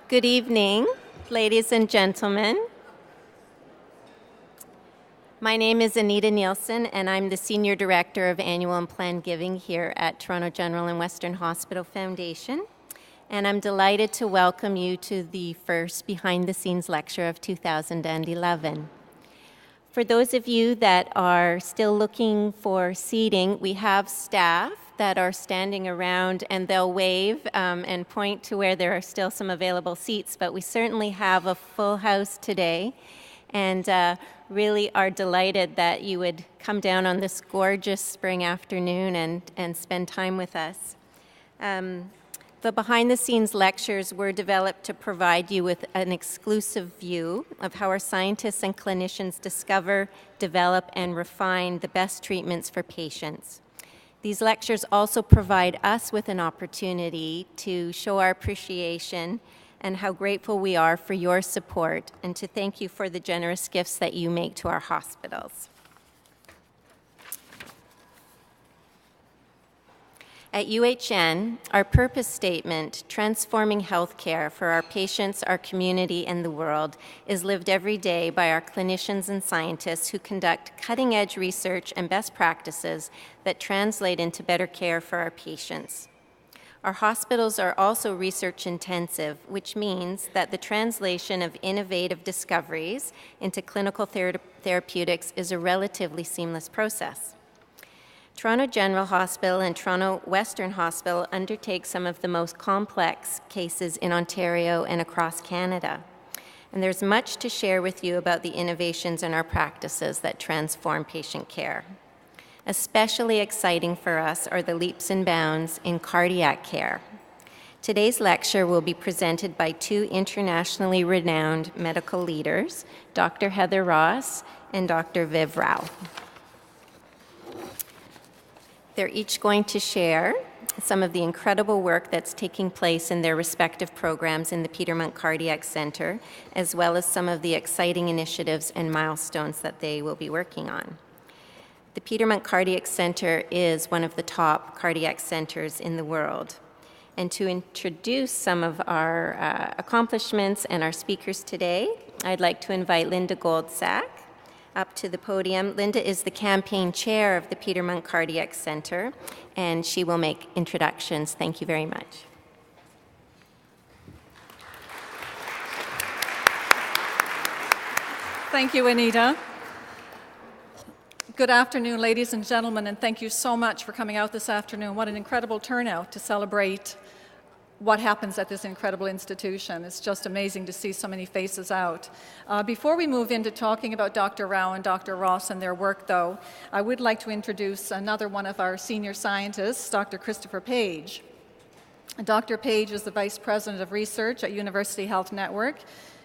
Good evening, ladies and gentlemen. My name is Anita Nielsen, and I'm the Senior Director of Annual and Planned Giving here at Toronto General and Western Hospital Foundation. And I'm delighted to welcome you to the first behind-the-scenes lecture of 2011. For those of you that are still looking for seating, we have staff that are standing around, and they'll wave and point to where there are still some available seats, but we certainly have a full house today, and really are delighted that you would come down on this gorgeous spring afternoon and spend time with us. The behind-the-scenes lectures were developed to provide you with an exclusive view of how our scientists and clinicians discover, develop, and refine the best treatments for patients. These lectures also provide us with an opportunity to show our appreciation and how grateful we are for your support, and to thank you for the generous gifts that you make to our hospitals. At UHN, our purpose statement, transforming healthcare for our patients, our community, and the world, is lived every day by our clinicians and scientists who conduct cutting-edge research and best practices that translate into better care for our patients. Our hospitals are also research-intensive, which means that the translation of innovative discoveries into clinical therapeutics is a relatively seamless process. Toronto General Hospital and Toronto Western Hospital undertake some of the most complex cases in Ontario and across Canada. And there's much to share with you about the innovations in our practices that transform patient care. Especially exciting for us are the leaps and bounds in cardiac care. Today's lecture will be presented by two internationally renowned medical leaders, Dr. Heather Ross and Dr. Viv Rao. They're each going to share some of the incredible work that's taking place in their respective programs in the Peter Munk Cardiac Center, as well as some of the exciting initiatives and milestones that they will be working on. The Peter Munk Cardiac Center is one of the top cardiac centers in the world. And to introduce some of our accomplishments and our speakers today, I'd like to invite Linda Goldsack up to the podium. Linda is the campaign chair of the Peter Munk Cardiac Center, and she will make introductions. Thank you very much. Thank you, Anita. Good afternoon, ladies and gentlemen, and thank you so much for coming out this afternoon. What an incredible turnout to celebrate what happens at this incredible institution. It's just amazing to see so many faces out. Before we move into talking about Dr. Rao and Dr. Ross and their work, though, I would like to introduce another one of our senior scientists, Dr. Christopher Page. Dr. Page is the Vice President of Research at University Health Network.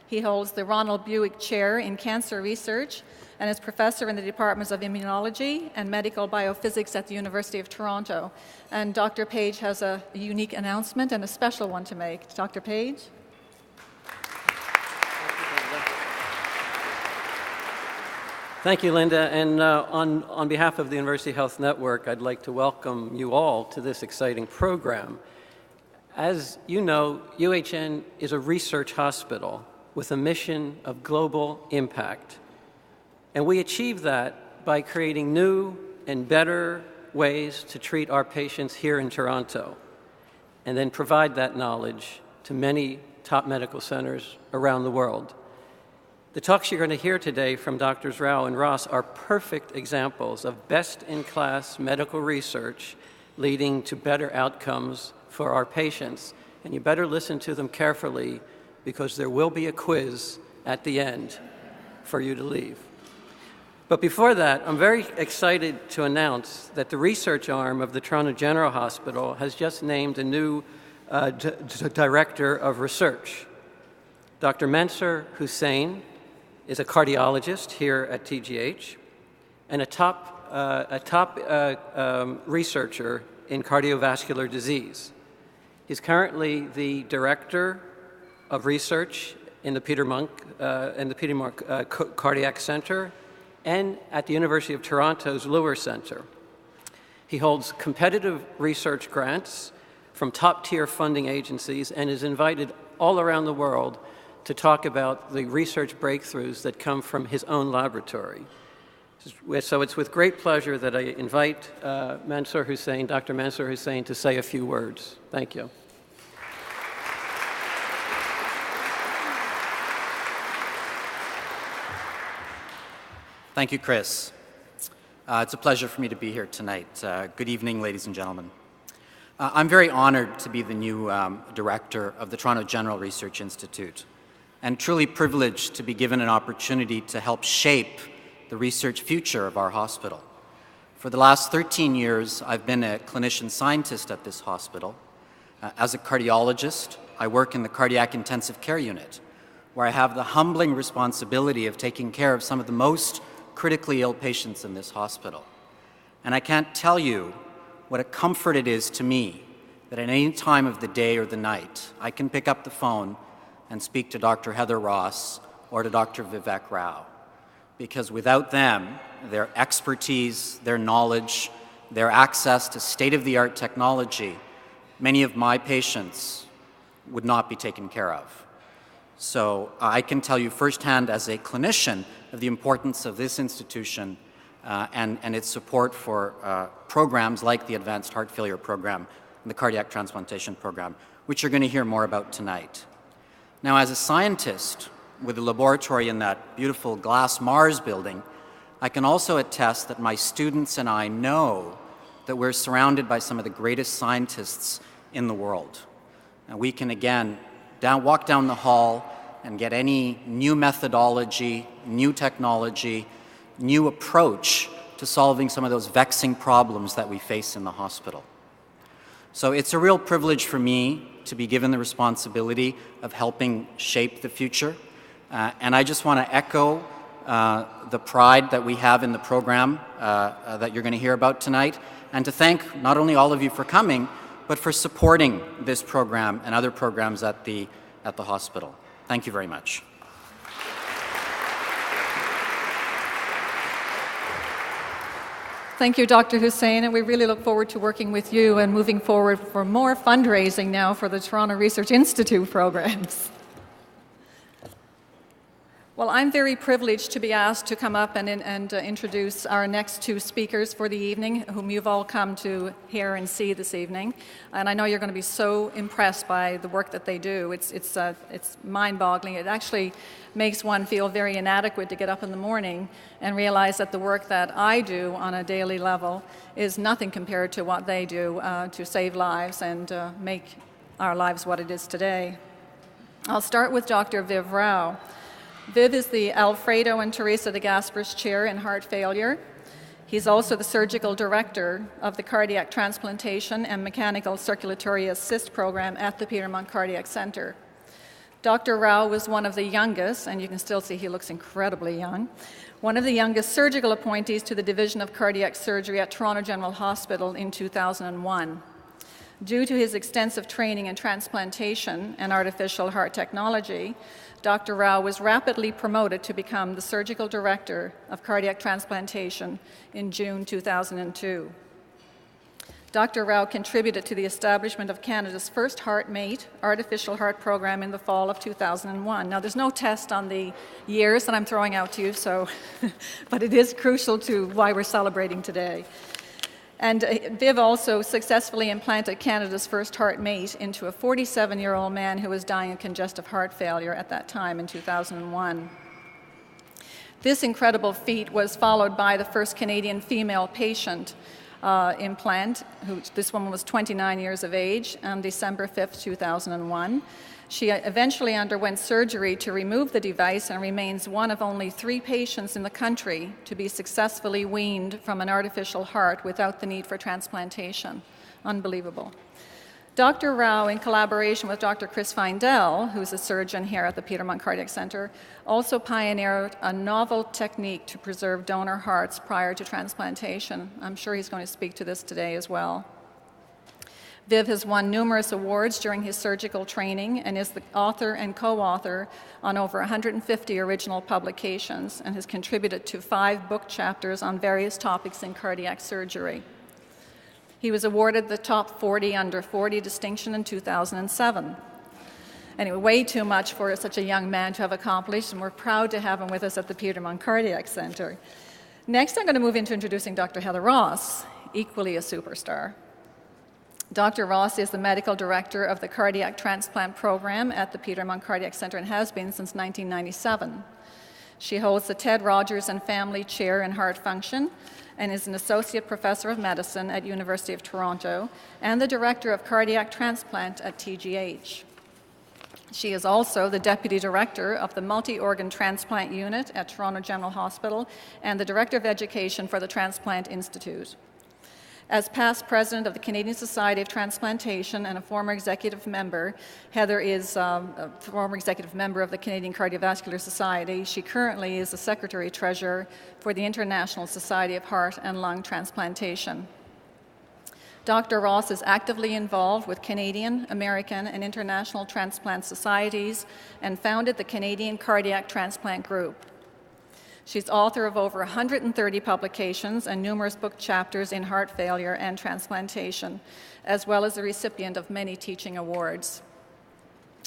He holds the Ronald Buick Chair in Cancer Research and is professor in the departments of immunology and medical biophysics at the University of Toronto. And Dr. Page has a unique announcement and a special one to make. Dr. Page? Thank you, Linda. And on behalf of the University Health Network, I'd like to welcome you all to this exciting program. As you know, UHN is a research hospital with a mission of global impact. And we achieve that by creating new and better ways to treat our patients here in Toronto, and then provide that knowledge to many top medical centers around the world. The talks you're going to hear today from Drs. Rao and Ross are perfect examples of best-in-class medical research leading to better outcomes for our patients. And you better listen to them carefully, because there will be a quiz at the end for you to leave. But before that, I'm very excited to announce that the research arm of the Toronto General Hospital has just named a new director of research. Dr. Mansour Hussain is a cardiologist here at TGH and a top researcher in cardiovascular disease. He's currently the director of research in the Peter Munk Cardiac Center and at the University of Toronto's Lower Center. He holds competitive research grants from top-tier funding agencies and is invited all around the world to talk about the research breakthroughs that come from his own laboratory. So it's with great pleasure that I invite Dr. Mansour Hussain, to say a few words. Thank you. Thank you, Chris. It's a pleasure for me to be here tonight. Good evening, ladies and gentlemen. I'm very honored to be the new director of the Toronto General Research Institute, and truly privileged to be given an opportunity to help shape the research future of our hospital. For the last 13 years, I've been a clinician scientist at this hospital. As a cardiologist, I work in the cardiac intensive care unit, where I have the humbling responsibility of taking care of some of the most critically ill patients in this hospital. And I can't tell you what a comfort it is to me that at any time of the day or the night, I can pick up the phone and speak to Dr. Heather Ross or to Dr. Vivek Rao. Because without them, their expertise, their knowledge, their access to state-of-the-art technology, many of my patients would not be taken care of. So I can tell you firsthand as a clinician of the importance of this institution and its support for programs like the Advanced Heart Failure Program and the Cardiac Transplantation Program, which you're going to hear more about tonight. Now, as a scientist with a laboratory in that beautiful glass Mars building, I can also attest that my students and I know that we're surrounded by some of the greatest scientists in the world. And we can, again, walk down the hall and get any new methodology, new technology, new approach to solving some of those vexing problems that we face in the hospital. So it's a real privilege for me to be given the responsibility of helping shape the future. And I just want to echo the pride that we have in the program that you're going to hear about tonight, and to thank not only all of you for coming, but for supporting this program and other programs at the hospital. Thank you very much. Thank you, Dr. Hussain, and we really look forward to working with you and moving forward for more fundraising now for the Toronto Research Institute programs. Well, I'm very privileged to be asked to come up and introduce our next two speakers for the evening, whom you've all come to hear and see this evening. And I know you're going to be so impressed by the work that they do. It's mind-boggling. It actually makes one feel very inadequate to get up in the morning and realize that the work that I do on a daily level is nothing compared to what they do to save lives and make our lives what it is today. I'll start with Dr. Viv Rao. Viv is the Alfredo and Teresa de Gasperis Chair in Heart Failure. He's also the Surgical Director of the Cardiac Transplantation and Mechanical Circulatory Assist Program at the Peter Munk Cardiac Center. Dr. Rao was one of the youngest, and you can still see he looks incredibly young, one of the youngest surgical appointees to the Division of Cardiac Surgery at Toronto General Hospital in 2001. Due to his extensive training in transplantation and artificial heart technology, Dr. Rao was rapidly promoted to become the Surgical Director of Cardiac Transplantation in June 2002. Dr. Rao contributed to the establishment of Canada's first HEARTMATE artificial heart program in the fall of 2001. Now, there's no test on the years that I'm throwing out to you, but it is crucial to why we're celebrating today. And Viv also successfully implanted Canada's first HEARTMATE into a 47-year-old man who was dying of congestive heart failure at that time in 2001. This incredible feat was followed by the first Canadian female patient implant. This woman was 29 years of age on December 5th, 2001. She eventually underwent surgery to remove the device and remains one of only 3 patients in the country to be successfully weaned from an artificial heart without the need for transplantation. Unbelievable. Dr. Rao, in collaboration with Dr. Chris Feindel, who's a surgeon here at the Peter Munk Cardiac Center, also pioneered a novel technique to preserve donor hearts prior to transplantation. I'm sure he's going to speak to this today as well. Viv has won numerous awards during his surgical training and is the author and co-author on over 150 original publications and has contributed to 5 book chapters on various topics in cardiac surgery. He was awarded the Top 40 Under 40 distinction in 2007. Anyway, way too much for such a young man to have accomplished, and we're proud to have him with us at the Peter Munk Cardiac Center. Next, I'm going to move into introducing Dr. Heather Ross, equally a superstar. Dr. Ross is the medical director of the cardiac transplant program at the Peter Munk Cardiac Center and has been since 1997. She holds the Ted Rogers and Family Chair in Heart Function and is an associate professor of medicine at University of Toronto and the director of cardiac transplant at TGH. She is also the deputy director of the multi-organ transplant unit at Toronto General Hospital and the director of education for the Transplant Institute. As past president of the Canadian Society of Transplantation and a former executive member, Heather is a former executive member of the Canadian Cardiovascular Society. She currently is the secretary-treasurer for the International Society of Heart and Lung Transplantation. Dr. Ross is actively involved with Canadian, American, and international transplant societies and founded the Canadian Cardiac Transplant Group. She's author of over 130 publications and numerous book chapters in heart failure and transplantation, as well as the recipient of many teaching awards.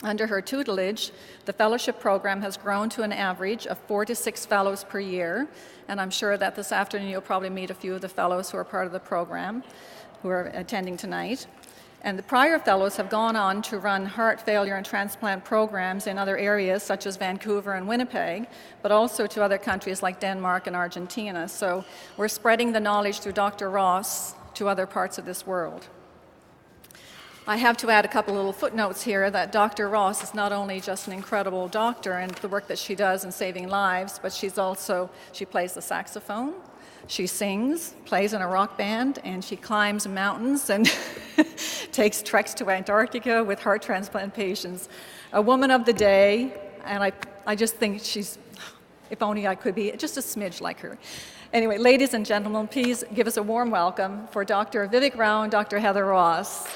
Under her tutelage, the fellowship program has grown to an average of 4 to 6 fellows per year, and I'm sure that this afternoon you'll probably meet a few of the fellows who are part of the program, who are attending tonight. And the prior fellows have gone on to run heart failure and transplant programs in other areas such as Vancouver and Winnipeg, but also to other countries like Denmark and Argentina. So we're spreading the knowledge through Dr. Ross to other parts of this world. I have to add a couple little footnotes here that Dr. Ross is not only just an incredible doctor and the work that she does in saving lives, but she plays the saxophone. She sings, plays in a rock band, and she climbs mountains and takes treks to Antarctica with heart transplant patients. A woman of the day, and I just think she's, if only I could be just a smidge like her. Anyway, ladies and gentlemen, please give us a warm welcome for Dr. Vivek Rao and Dr. Heather Ross.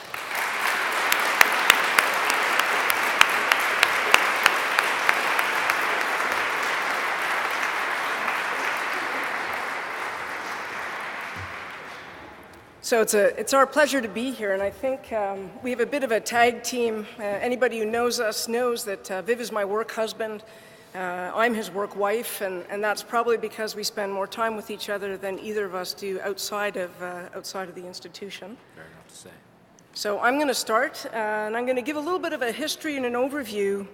So it's our pleasure to be here, and I think we have a bit of a tag team. Anybody who knows us knows that Viv is my work husband. I'm his work wife, and that's probably because we spend more time with each other than either of us do outside of the institution. Fair enough to say. So I'm going to start, and I'm going to give a little bit of a history and an overview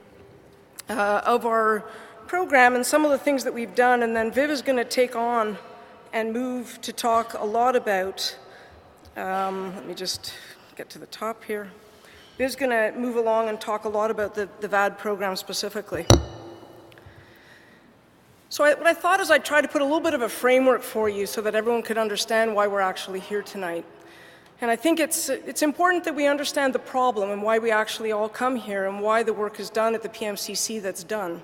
of our program and some of the things that we've done, and then Viv is going to take on and move to talk a lot about let me just get to the top here. Viv's going to move along and talk a lot about the VAD program specifically. So what I thought is I'd try to put a little bit of a framework for you so that everyone could understand why we're actually here tonight. And I think it's important that we understand the problem and why we actually all come here and why the work is done at the PMCC that's done.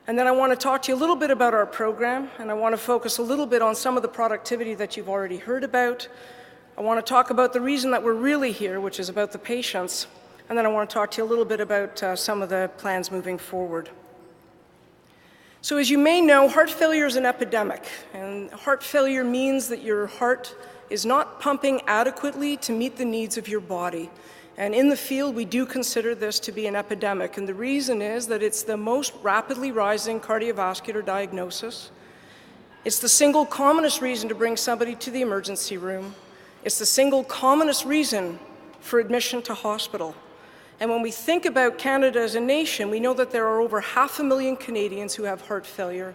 And then I want to talk to you a little bit about our program, and I want to focus a little bit on some of the productivity that you've already heard about. I want to talk about the reason that we're really here, which is about the patients, and then I want to talk to you a little bit about some of the plans moving forward. So as you may know, heart failure is an epidemic, and heart failure means that your heart is not pumping adequately to meet the needs of your body. And in the field, we do consider this to be an epidemic, and the reason is that it's the most rapidly rising cardiovascular diagnosis. It's the single commonest reason to bring somebody to the emergency room. It's the single commonest reason for admission to hospital. And when we think about Canada as a nation, we know that there are over 500,000 Canadians who have heart failure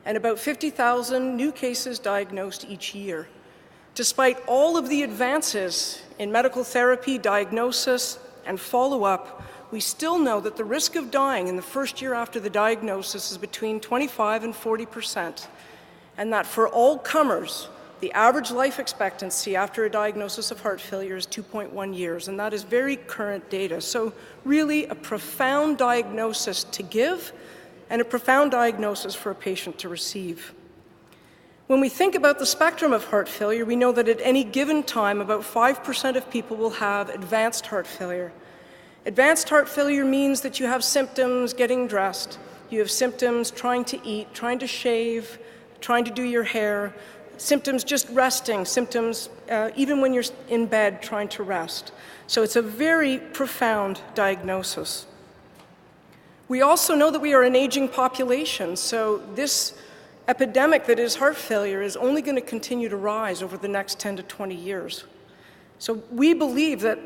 and about 50,000 new cases diagnosed each year. Despite all of the advances in medical therapy, diagnosis, and follow-up, we still know that the risk of dying in the first year after the diagnosis is between 25 and 40%, and that for all comers, the average life expectancy after a diagnosis of heart failure is 2.1 years, and that is very current data. So really a profound diagnosis to give and a profound diagnosis for a patient to receive. When we think about the spectrum of heart failure, we know that at any given time, about 5% of people will have advanced heart failure. Advanced heart failure means that you have symptoms getting dressed, you have symptoms trying to eat, trying to shave, trying to do your hair, symptoms just resting, symptoms even when you're in bed trying to rest. So it's a very profound diagnosis. We also know that we are an aging population, so this epidemic that is heart failure is only going to continue to rise over the next 10 to 20 years. So we believe that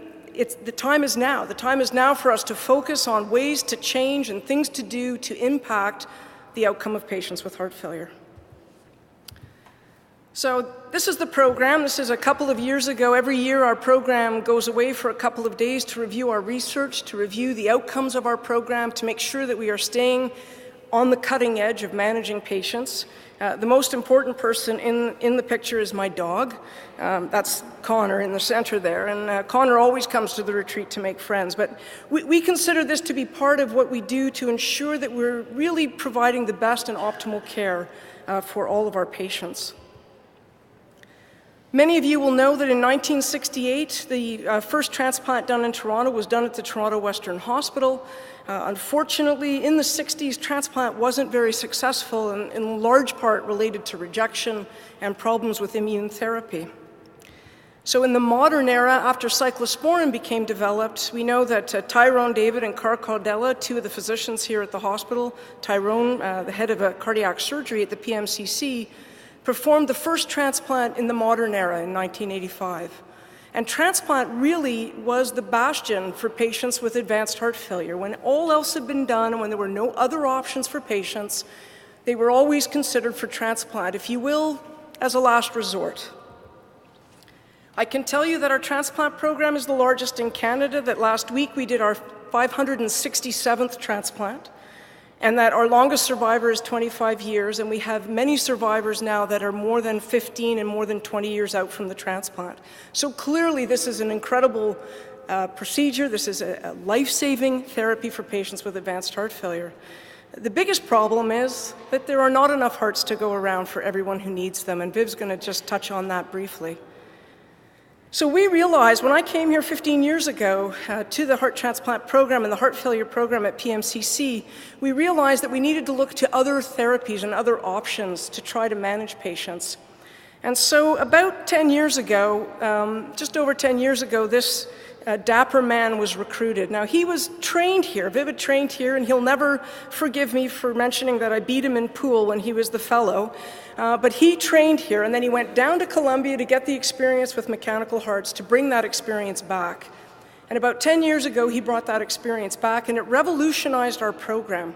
the time is now. The time is now for us to focus on ways to change and things to do to impact the outcome of patients with heart failure. So this is the program. This is a couple of years ago. Every year our program goes away for a couple of days to review our research, to review the outcomes of our program, to make sure that we are staying on the cutting edge of managing patients. The most important person in the picture is my dog. That's Connor in the center there. And Connor always comes to the retreat to make friends. But we consider this to be part of what we do to ensure that we're really providing the best and optimal care for all of our patients. Many of you will know that in 1968, the first transplant done in Toronto was done at the Toronto Western Hospital. Unfortunately, in the 60s, transplant wasn't very successful, and in large part related to rejection and problems with immune therapy. So in the modern era, after cyclosporin became developed, we know that Tyrone David and Carl Caldella, two of the physicians here at the hospital, Tyrone, the head of cardiac surgery at the PMCC, performed the first transplant in the modern era in 1985. And transplant really was the bastion for patients with advanced heart failure. When all else had been done and when there were no other options for patients, they were always considered for transplant, if you will, as a last resort. I can tell you that our transplant program is the largest in Canada, that last week we did our 567th transplant, and that our longest survivor is 25 years, and we have many survivors now that are more than 15 and more than 20 years out from the transplant. So clearly this is an incredible procedure. This is a life-saving therapy for patients with advanced heart failure. The biggest problem is that there are not enough hearts to go around for everyone who needs them, and Viv's going to just touch on that briefly. So we realized when I came here 15 years ago to the heart transplant program and the heart failure program at PMCC, we realized that we needed to look to other therapies and other options to try to manage patients. And so about 10 years ago, just over 10 years ago, this dapper man was recruited. Now he was trained here, Viv trained here, and he'll never forgive me for mentioning that I beat him in pool when he was the fellow. But he trained here, and then he went down to Columbia to get the experience with mechanical hearts, to bring that experience back. And about 10 years ago, he brought that experience back, and it revolutionized our program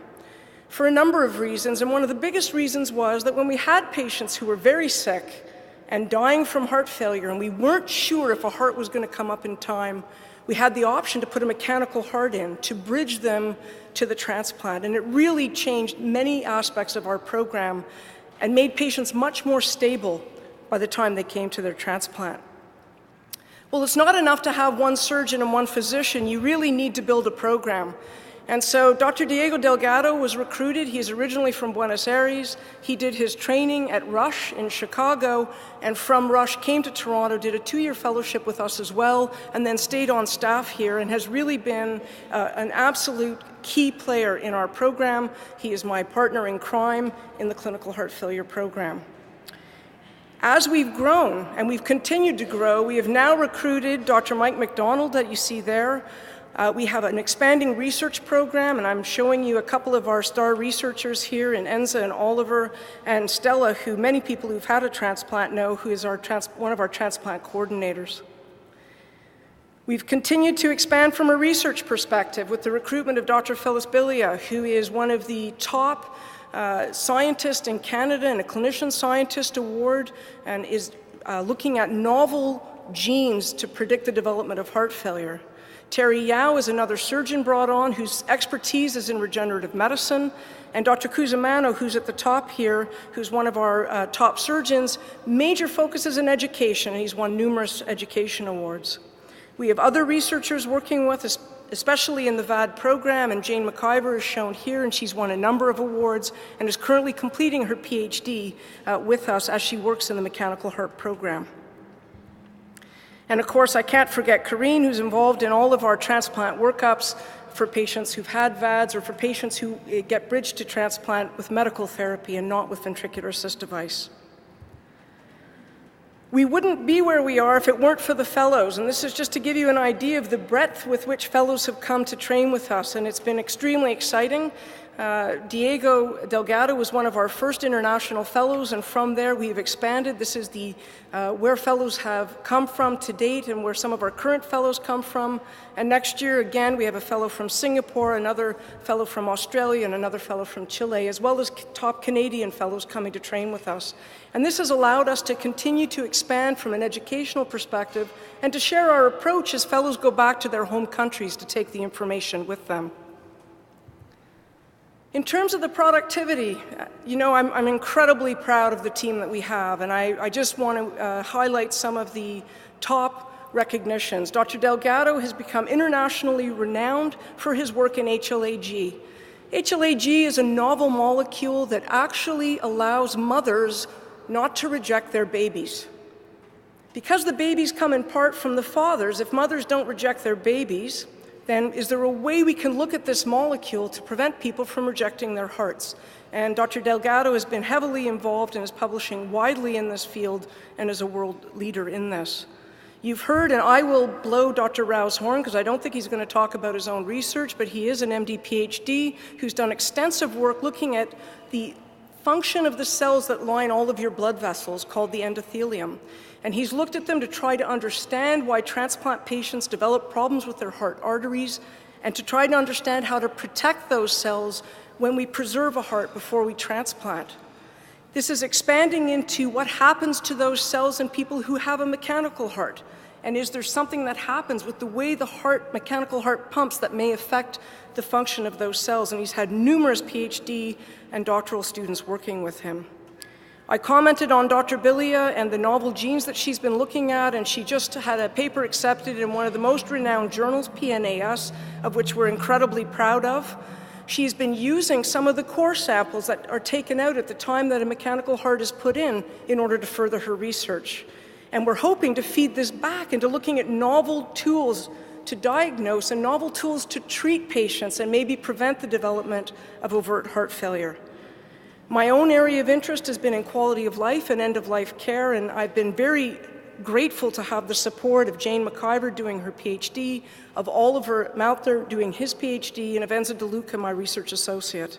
for a number of reasons. And one of the biggest reasons was that when we had patients who were very sick and dying from heart failure, and we weren't sure if a heart was going to come up in time, we had the option to put a mechanical heart in to bridge them to the transplant. And it really changed many aspects of our program and made patients much more stable by the time they came to their transplant. Well, it's not enough to have one surgeon and one physician. You really need to build a program. And so Dr. Diego Delgado was recruited. He's originally from Buenos Aires. He did his training at Rush in Chicago, and from Rush came to Toronto, did a 2-year fellowship with us as well, and then stayed on staff here and has really been an absolute key player in our program. He is my partner in crime in the clinical heart failure program. As we've grown, and we've continued to grow, we have now recruited Dr. Mike McDonald that you see there. We have an expanding research program, and I'm showing you a couple of our star researchers here in Enza and Oliver and Stella, who many people who've had a transplant know, who is one of our transplant coordinators. We've continued to expand from a research perspective with the recruitment of Dr. Phyllis Bilia, who is one of the top scientists in Canada and a clinician scientist award, and is looking at novel genes to predict the development of heart failure. Terry Yao is another surgeon brought on whose expertise is in regenerative medicine. And Dr. Cusimano, who's at the top here, who's one of our top surgeons, major focus is in education, and he's won numerous education awards. We have other researchers working with us, especially in the LVAD program, and Jane McIver is shown here, and she's won a number of awards and is currently completing her PhD with us as she works in the mechanical heart program. And of course, I can't forget Corrine, who's involved in all of our transplant workups for patients who've had VADs or for patients who get bridged to transplant with medical therapy and not with ventricular assist device. We wouldn't be where we are if it weren't for the fellows, and this is just to give you an idea of the breadth with which fellows have come to train with us, and it's been extremely exciting. Diego Delgado was one of our first international fellows, and from there we've expanded. This is where fellows have come from to date and where some of our current fellows come from. And next year, again, we have a fellow from Singapore, another fellow from Australia, and another fellow from Chile, as well as top Canadian fellows coming to train with us. And this has allowed us to continue to expand from an educational perspective and to share our approach as fellows go back to their home countries to take the information with them. In terms of the productivity, you know, I'm incredibly proud of the team that we have, and I just want to highlight some of the top recognitions. Dr. Delgado has become internationally renowned for his work in HLA-G. HLA-G is a novel molecule that actually allows mothers not to reject their babies. Because the babies come in part from the fathers, if mothers don't reject their babies, then is there a way we can look at this molecule to prevent people from rejecting their hearts? And Dr. Delgado has been heavily involved and is publishing widely in this field and is a world leader in this. You've heard, and I will blow Dr. Rao's horn because I don't think he's going to talk about his own research, but he is an MD PhD who's done extensive work looking at the function of the cells that line all of your blood vessels called the endothelium. And he's looked at them to try to understand why transplant patients develop problems with their heart arteries and to try to understand how to protect those cells when we preserve a heart before we transplant. This is expanding into what happens to those cells in people who have a mechanical heart. And is there something that happens with the way the mechanical heart pumps that may affect the function of those cells? And he's had numerous PhD and doctoral students working with him. I commented on Dr. Bilia and the novel genes that she's been looking at, and she just had a paper accepted in one of the most renowned journals, PNAS, of which we're incredibly proud of. She's been using some of the core samples that are taken out at the time that a mechanical heart is put in order to further her research. And we're hoping to feed this back into looking at novel tools to diagnose and novel tools to treat patients and maybe prevent the development of overt heart failure. My own area of interest has been in quality of life and end-of-life care, and I've been very grateful to have the support of Jane McIver doing her PhD, of Oliver Malther doing his PhD, and of Enza DeLuca, my research associate.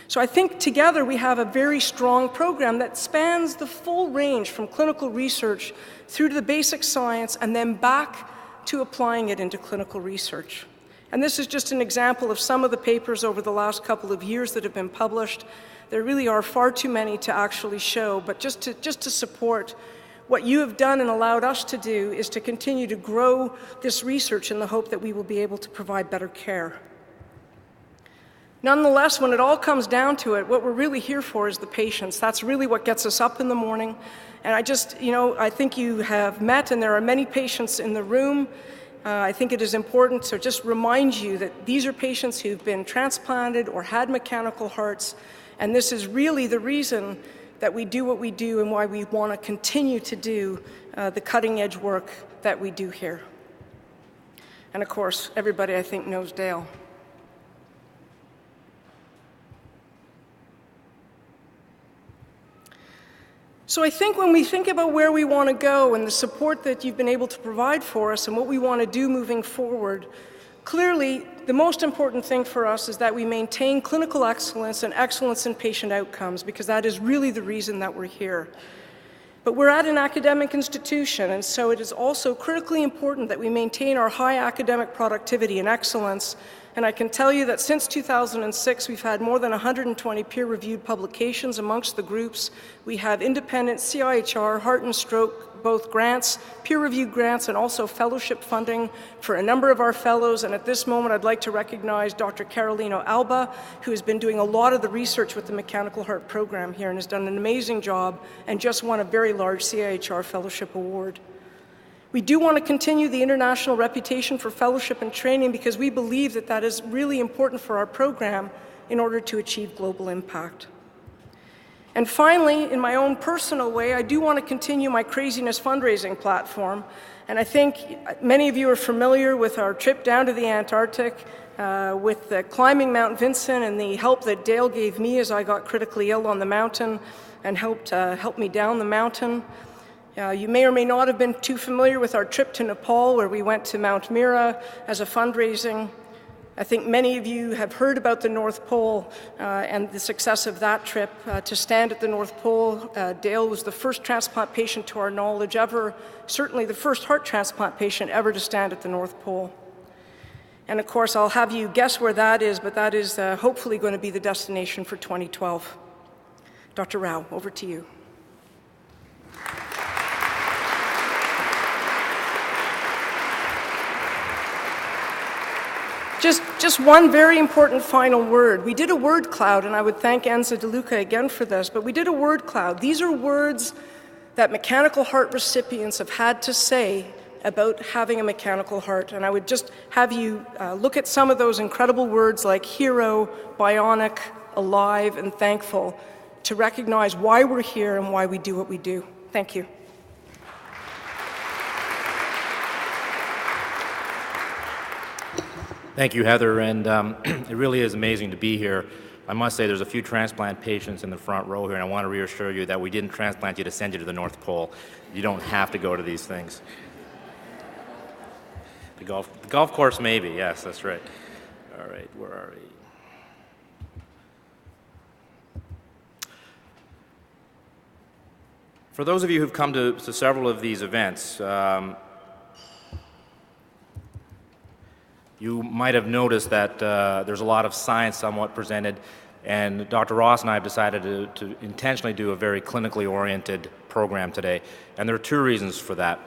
So I think together we have a very strong program that spans the full range from clinical research through to the basic science and then back to applying it into clinical research. And this is just an example of some of the papers over the last couple of years that have been published. There really are far too many to actually show, but just to support what you have done and allowed us to do is to continue to grow this research in the hope that we will be able to provide better care. Nonetheless, when it all comes down to it, what we're really here for is the patients. That's really what gets us up in the morning. And I think you have met, and there are many patients in the room. I think it is important to just remind you that these are patients who've been transplanted or had mechanical hearts, and this is really the reason that we do what we do and why we want to continue to do the cutting-edge work that we do here. And of course, everybody I think knows Dale. So I think when we think about where we want to go and the support that you've been able to provide for us and what we want to do moving forward, clearly the most important thing for us is that we maintain clinical excellence and excellence in patient outcomes, because that is really the reason that we're here. But we're at an academic institution, and so it is also critically important that we maintain our high academic productivity and excellence. And I can tell you that since 2006, we've had more than 120 peer-reviewed publications amongst the groups. We have independent CIHR, heart and stroke, both grants, peer-reviewed grants, and also fellowship funding for a number of our fellows. And at this moment, I'd like to recognize Dr. Carolino Alba, who has been doing a lot of the research with the mechanical heart program here and has done an amazing job and just won a very large CIHR fellowship award. We do want to continue the international reputation for fellowship and training because we believe that that is really important for our program in order to achieve global impact. And finally, in my own personal way, I do want to continue my craziness fundraising platform. And I think many of you are familiar with our trip down to the Antarctic, with the climbing Mount Vincent and the help that Dale gave me as I got critically ill on the mountain and helped me down the mountain. You may or may not have been too familiar with our trip to Nepal, where we went to Mount Mira as a fundraising. I think many of you have heard about the North Pole and the success of that trip. To stand at the North Pole, Dale was the first transplant patient to our knowledge ever, certainly the first heart transplant patient ever to stand at the North Pole. And of course, I'll have you guess where that is, but that is hopefully going to be the destination for 2012. Dr. Rao, over to you. Just one very important final word. We did a word cloud, and I would thank Enza DeLuca again for this, but we did a word cloud. These are words that mechanical heart recipients have had to say about having a mechanical heart, and I would just have you look at some of those incredible words like hero, bionic, alive, and thankful to recognize why we're here and why we do what we do. Thank you. Thank you, Heather, and it really is amazing to be here. I must say there's a few transplant patients in the front row here, and I want to reassure you that we didn't transplant you to send you to the North Pole. You don't have to go to these things. The golf course, maybe. Yes, that's right. All right, where are we? For those of you who've come to several of these events, you might have noticed that there's a lot of science somewhat presented, and Dr. Ross and I have decided to intentionally do a very clinically oriented program today, and there are two reasons for that.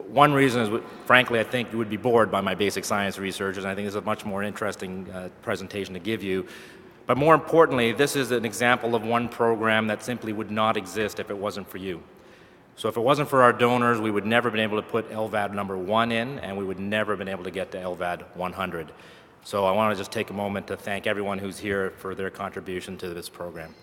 One reason is, frankly, I think you would be bored by my basic science research, and I think this is a much more interesting presentation to give you. But more importantly, this is an example of one program that simply would not exist if it wasn't for you. So if it wasn't for our donors, we would never have been able to put LVAD number 1 in, and we would never have been able to get to LVAD 100. So I want to just take a moment to thank everyone who's here for their contribution to this program.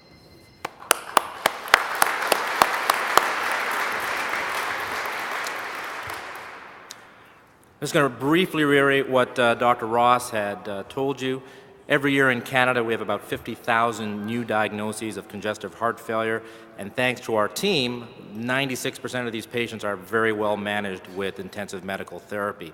I'm just going to briefly reiterate what Dr. Ross had told you. Every year in Canada, we have about 50,000 new diagnoses of congestive heart failure, and thanks to our team, 96% of these patients are very well managed with intensive medical therapy.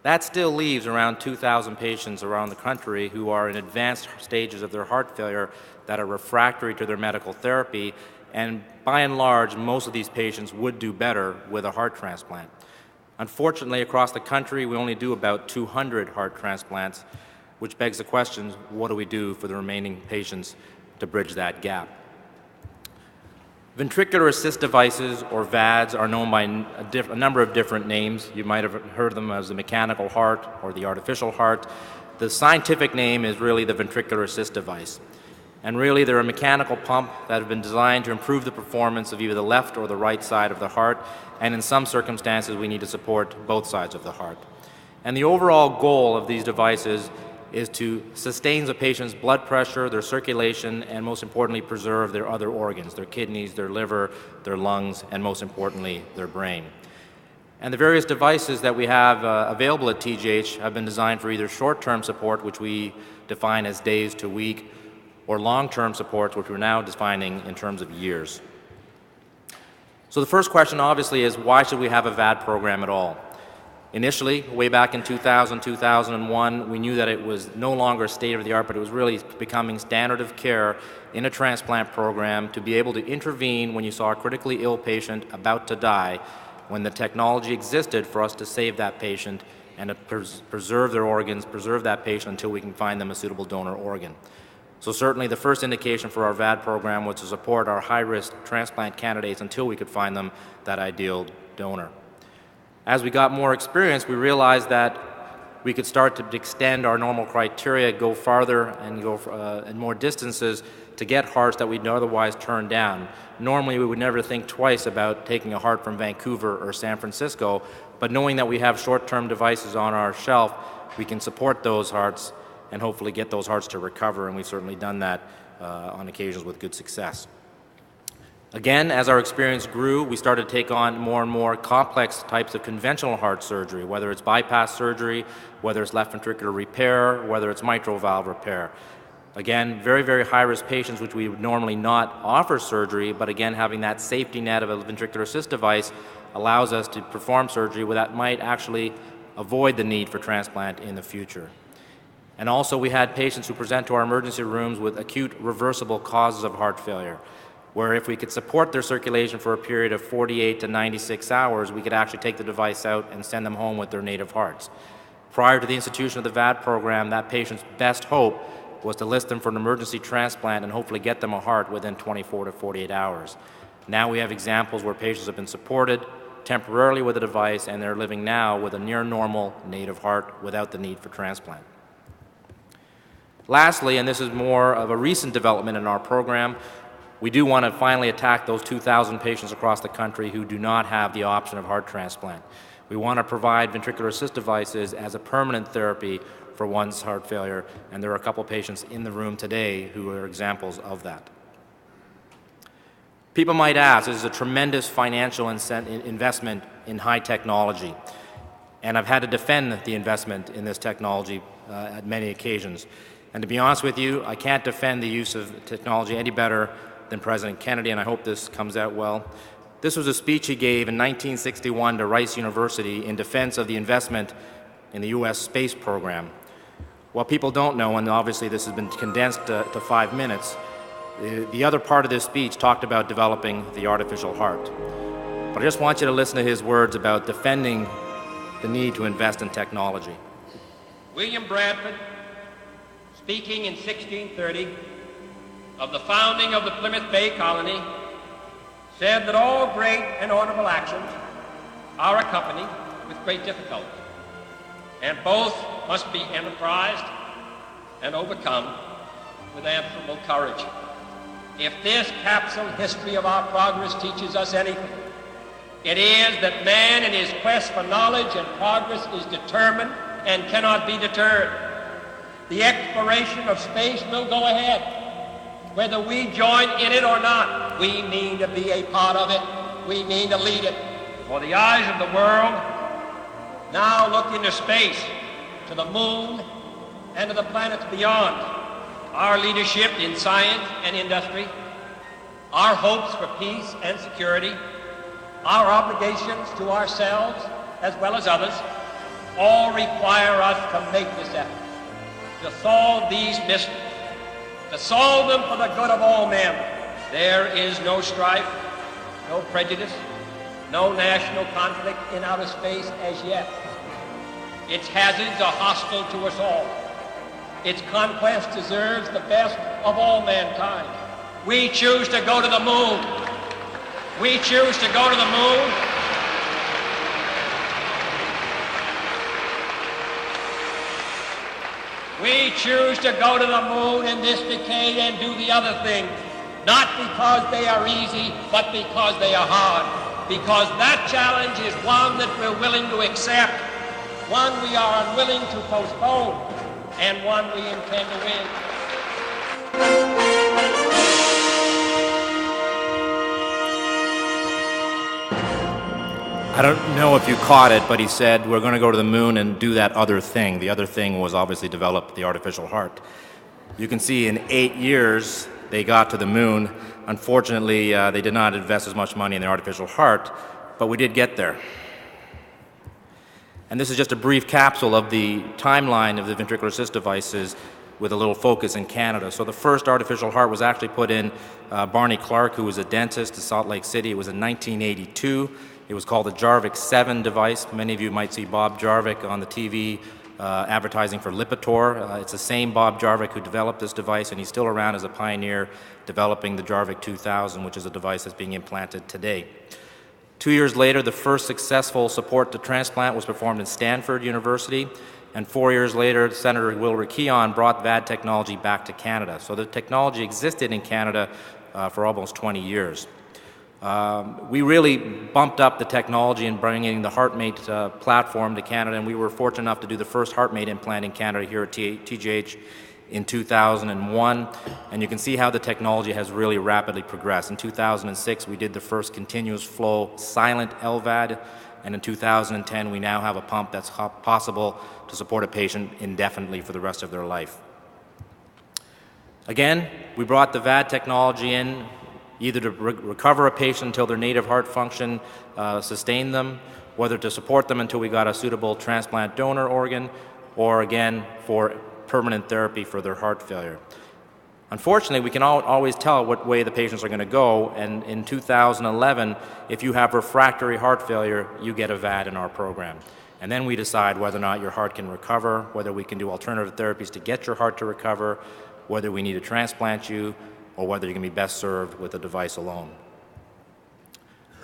That still leaves around 2,000 patients around the country who are in advanced stages of their heart failure that are refractory to their medical therapy, and by and large, most of these patients would do better with a heart transplant. Unfortunately, across the country, we only do about 200 heart transplants, which begs the question, what do we do for the remaining patients to bridge that gap? Ventricular assist devices, or VADs, are known by a number of different names. You might have heard them as the mechanical heart or the artificial heart. The scientific name is really the ventricular assist device. And really, they're a mechanical pump that have been designed to improve the performance of either the left or the right side of the heart, and in some circumstances, we need to support both sides of the heart. And the overall goal of these devices is to sustain the patient's blood pressure, their circulation, and most importantly, preserve their other organs, their kidneys, their liver, their lungs, and most importantly, their brain. And the various devices that we have available at TGH have been designed for either short-term support, which we define as days to week, or long-term support, which we're now defining in terms of years. So the first question, obviously, is why should we have a VAD program at all? Initially, way back in 2000, 2001, we knew that it was no longer state-of-the-art, but it was really becoming standard of care in a transplant program to be able to intervene when you saw a critically ill patient about to die, when the technology existed for us to save that patient and to preserve their organs, preserve that patient until we can find them a suitable donor organ. So certainly the first indication for our VAD program was to support our high-risk transplant candidates until we could find them that ideal donor. As we got more experience, we realized that we could start to extend our normal criteria, go farther and go in more distances to get hearts that we'd otherwise turn down. Normally, we would never think twice about taking a heart from Vancouver or San Francisco, but knowing that we have short-term devices on our shelf, we can support those hearts and hopefully get those hearts to recover, and we've certainly done that on occasions with good success. Again, as our experience grew, we started to take on more and more complex types of conventional heart surgery, whether it's bypass surgery, whether it's left ventricular repair, whether it's mitral valve repair. Again, very, very high-risk patients, which we would normally not offer surgery, but again, having that safety net of a ventricular assist device allows us to perform surgery that might actually avoid the need for transplant in the future. And also, we had patients who present to our emergency rooms with acute reversible causes of heart failure, where if we could support their circulation for a period of 48 to 96 hours, we could actually take the device out and send them home with their native hearts. Prior to the institution of the VAD program, that patient's best hope was to list them for an emergency transplant and hopefully get them a heart within 24 to 48 hours. Now we have examples where patients have been supported temporarily with a device and they're living now with a near normal native heart without the need for transplant. Lastly, and this is more of a recent development in our program, we do want to finally attack those 2,000 patients across the country who do not have the option of heart transplant. We want to provide ventricular assist devices as a permanent therapy for one's heart failure, and there are a couple patients in the room today who are examples of that. People might ask, this is a tremendous financial investment in high technology, and I've had to defend the investment in this technology at many occasions. And to be honest with you, I can't defend the use of technology any better than President Kennedy, and I hope this comes out well. This was a speech he gave in 1961 to Rice University in defense of the investment in the U.S. space program. What people don't know, and obviously this has been condensed to 5 minutes, the other part of this speech talked about developing the artificial heart. But I just want you to listen to his words about defending the need to invest in technology. William Bradford, speaking in 1630 of the founding of the Plymouth Bay Colony, said that all great and honorable actions are accompanied with great difficulty, and both must be enterprised and overcome with answerable courage. If this capsule history of our progress teaches us anything, it is that man in his quest for knowledge and progress is determined and cannot be deterred. The exploration of space will go ahead. Whether we join in it or not, we mean to be a part of it. We mean to lead it. For the eyes of the world now look into space, to the moon, and to the planets beyond. Our leadership in science and industry, our hopes for peace and security, our obligations to ourselves as well as others, all require us to make this effort, to solve these mysteries, to solve them for the good of all men. There is no strife, no prejudice, no national conflict in outer space as yet. Its hazards are hostile to us all. Its conquest deserves the best of all mankind. We choose to go to the moon. We choose to go to the moon. We choose to go to the moon in this decade and do the other things, not because they are easy, but because they are hard. Because that challenge is one that we're willing to accept, one we are unwilling to postpone, and one we intend to win. I don't know if you caught it, but he said we're going to go to the moon and do that other thing. The other thing was obviously develop the artificial heart. You can see in 8 years they got to the moon. Unfortunately, they did not invest as much money in the artificial heart, but we did get there. And this is just a brief capsule of the timeline of the ventricular assist devices with a little focus in Canada. So the first artificial heart was actually put in Barney Clark, who was a dentist in Salt Lake City. It was in 1982. It was called the Jarvik 7 device. Many of you might see Bob Jarvik on the TV advertising for Lipitor. It's the same Bob Jarvik who developed this device, and he's still around as a pioneer developing the Jarvik 2000, which is a device that's being implanted today. 2 years later, the first successful support to transplant was performed in Stanford University, and 4 years later, Senator Wilbur Keon brought VAD technology back to Canada. So the technology existed in Canada for almost 20 years. We really bumped up the technology in bringing the HEARTMATE platform to Canada, and we were fortunate enough to do the first HEARTMATE implant in Canada here at TGH in 2001, and you can see how the technology has really rapidly progressed. In 2006, we did the first continuous flow silent LVAD, and in 2010, we now have a pump that's possible to support a patient indefinitely for the rest of their life. Again, we brought the VAD technology in either to recover a patient until their native heart function sustained them, whether to support them until we got a suitable transplant donor organ, or again, for permanent therapy for their heart failure. Unfortunately, we can always tell what way the patients are going to go, and in 2011, if you have refractory heart failure, you get a VAD in our program. And then we decide whether or not your heart can recover, whether we can do alternative therapies to get your heart to recover, whether we need to transplant you, or whether you can be best served with a device alone.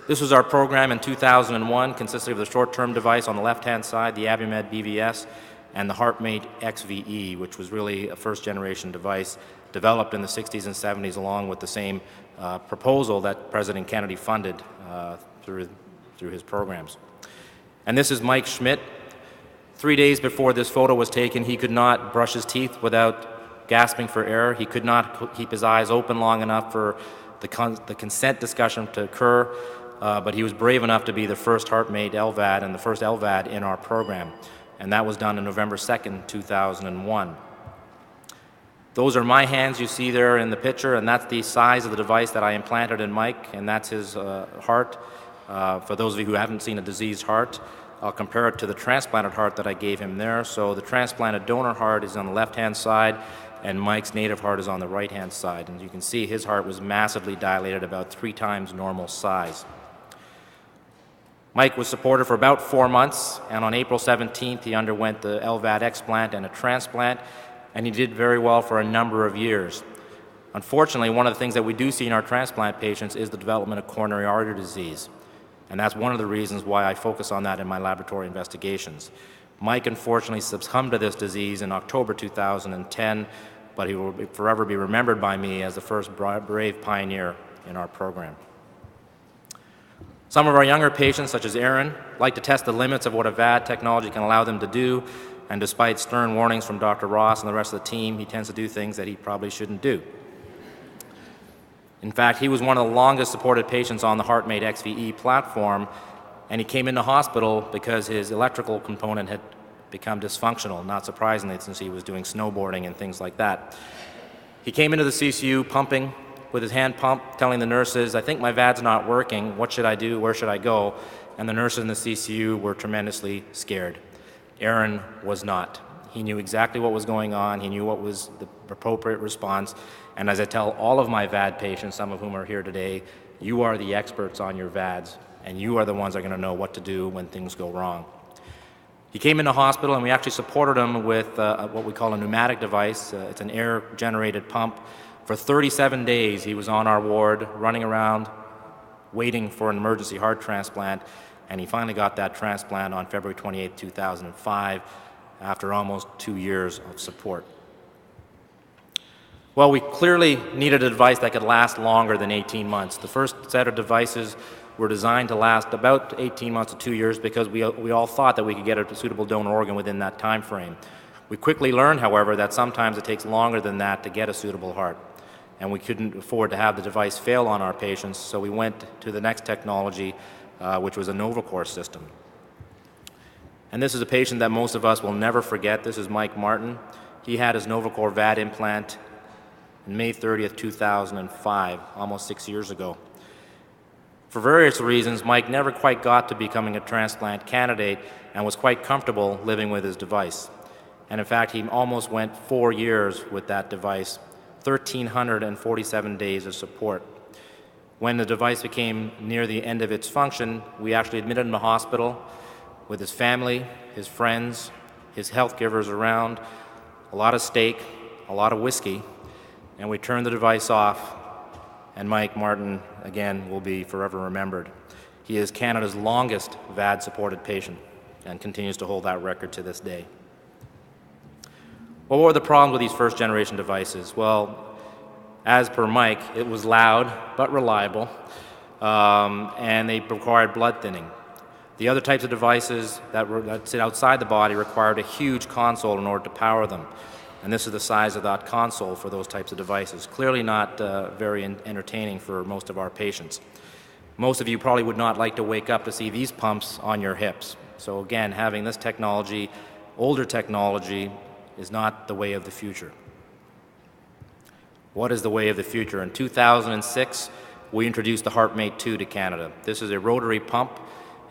This was our program in 2001, consisting of the short-term device on the left-hand side, the Abiomed BVS, and the HEARTMATE XVE, which was really a first-generation device developed in the 60s and 70s along with the same proposal that President Kennedy funded through his programs. And this is Mike Schmidt. 3 days before this photo was taken, he could not brush his teeth without gasping for air. He could not keep his eyes open long enough for the consent discussion to occur, but he was brave enough to be the first HEARTMATE LVAD and the first LVAD in our program. And that was done on November 2nd, 2001. Those are my hands you see there in the picture, and that's the size of the device that I implanted in Mike, and that's his heart. For those of you who haven't seen a diseased heart, I'll compare it to the transplanted heart that I gave him there. So the transplanted donor heart is on the left-hand side, and Mike's native heart is on the right-hand side. And you can see his heart was massively dilated, about 3 times normal size. Mike was supported for about 4 months, and on April 17th, he underwent the LVAD explant and a transplant, and he did very well for a number of years. Unfortunately, one of the things that we do see in our transplant patients is the development of coronary artery disease, and that's one of the reasons why I focus on that in my laboratory investigations. Mike unfortunately succumbed to this disease in October 2010, but he will forever be remembered by me as the first brave pioneer in our program. Some of our younger patients, such as Aaron, like to test the limits of what a VAD technology can allow them to do, and despite stern warnings from Dr. Ross and the rest of the team, he tends to do things that he probably shouldn't do. In fact, he was one of the longest supported patients on the HEARTMATE XVE platform, and he came into hospital because his electrical component had become dysfunctional, not surprisingly, since he was doing snowboarding and things like that. He came into the CCU pumping with his hand pump, telling the nurses, "I think my VAD's not working. What should I do? Where should I go?" And the nurses in the CCU were tremendously scared. Aaron was not. He knew exactly what was going on. He knew what was the appropriate response. And as I tell all of my VAD patients, some of whom are here today, you are the experts on your VADs, and you are the ones that are going to know what to do when things go wrong. He came into hospital, and we actually supported him with what we call a pneumatic device. It's an air-generated pump. For 37 days, he was on our ward, running around, waiting for an emergency heart transplant, and he finally got that transplant on February 28, 2005, after almost 2 years of support. Well, we clearly needed a device that could last longer than 18 months. The first set of devices were designed to last about 18 months to 2 years because we all thought that we could get a suitable donor organ within that time frame. We quickly learned, however, that sometimes it takes longer than that to get a suitable heart, and we couldn't afford to have the device fail on our patients, so we went to the next technology, which was a NovaCore system. And this is a patient that most of us will never forget. This is Mike Martin. He had his NovaCore VAD implant on May 30th, 2005, almost 6 years ago. For various reasons, Mike never quite got to becoming a transplant candidate and was quite comfortable living with his device. And in fact, he almost went 4 years with that device, 1,347 days of support. When the device became near the end of its function, we actually admitted him to hospital with his family, his friends, his health givers around, a lot of steak, a lot of whiskey, and we turned the device off, and Mike Martin, again, will be forever remembered. He is Canada's longest VAD-supported patient and continues to hold that record to this day. What were the problems with these first-generation devices? Well, as per Mike, it was loud but reliable, and they required blood thinning. The other types of devices that sit outside the body required a huge console in order to power them. And this is the size of that console for those types of devices. Clearly not very entertaining for most of our patients. Most of you probably would not like to wake up to see these pumps on your hips. So again, having this technology, older technology, is not the way of the future. What is the way of the future? In 2006, we introduced the HEARTMATE 2 to Canada. This is a rotary pump,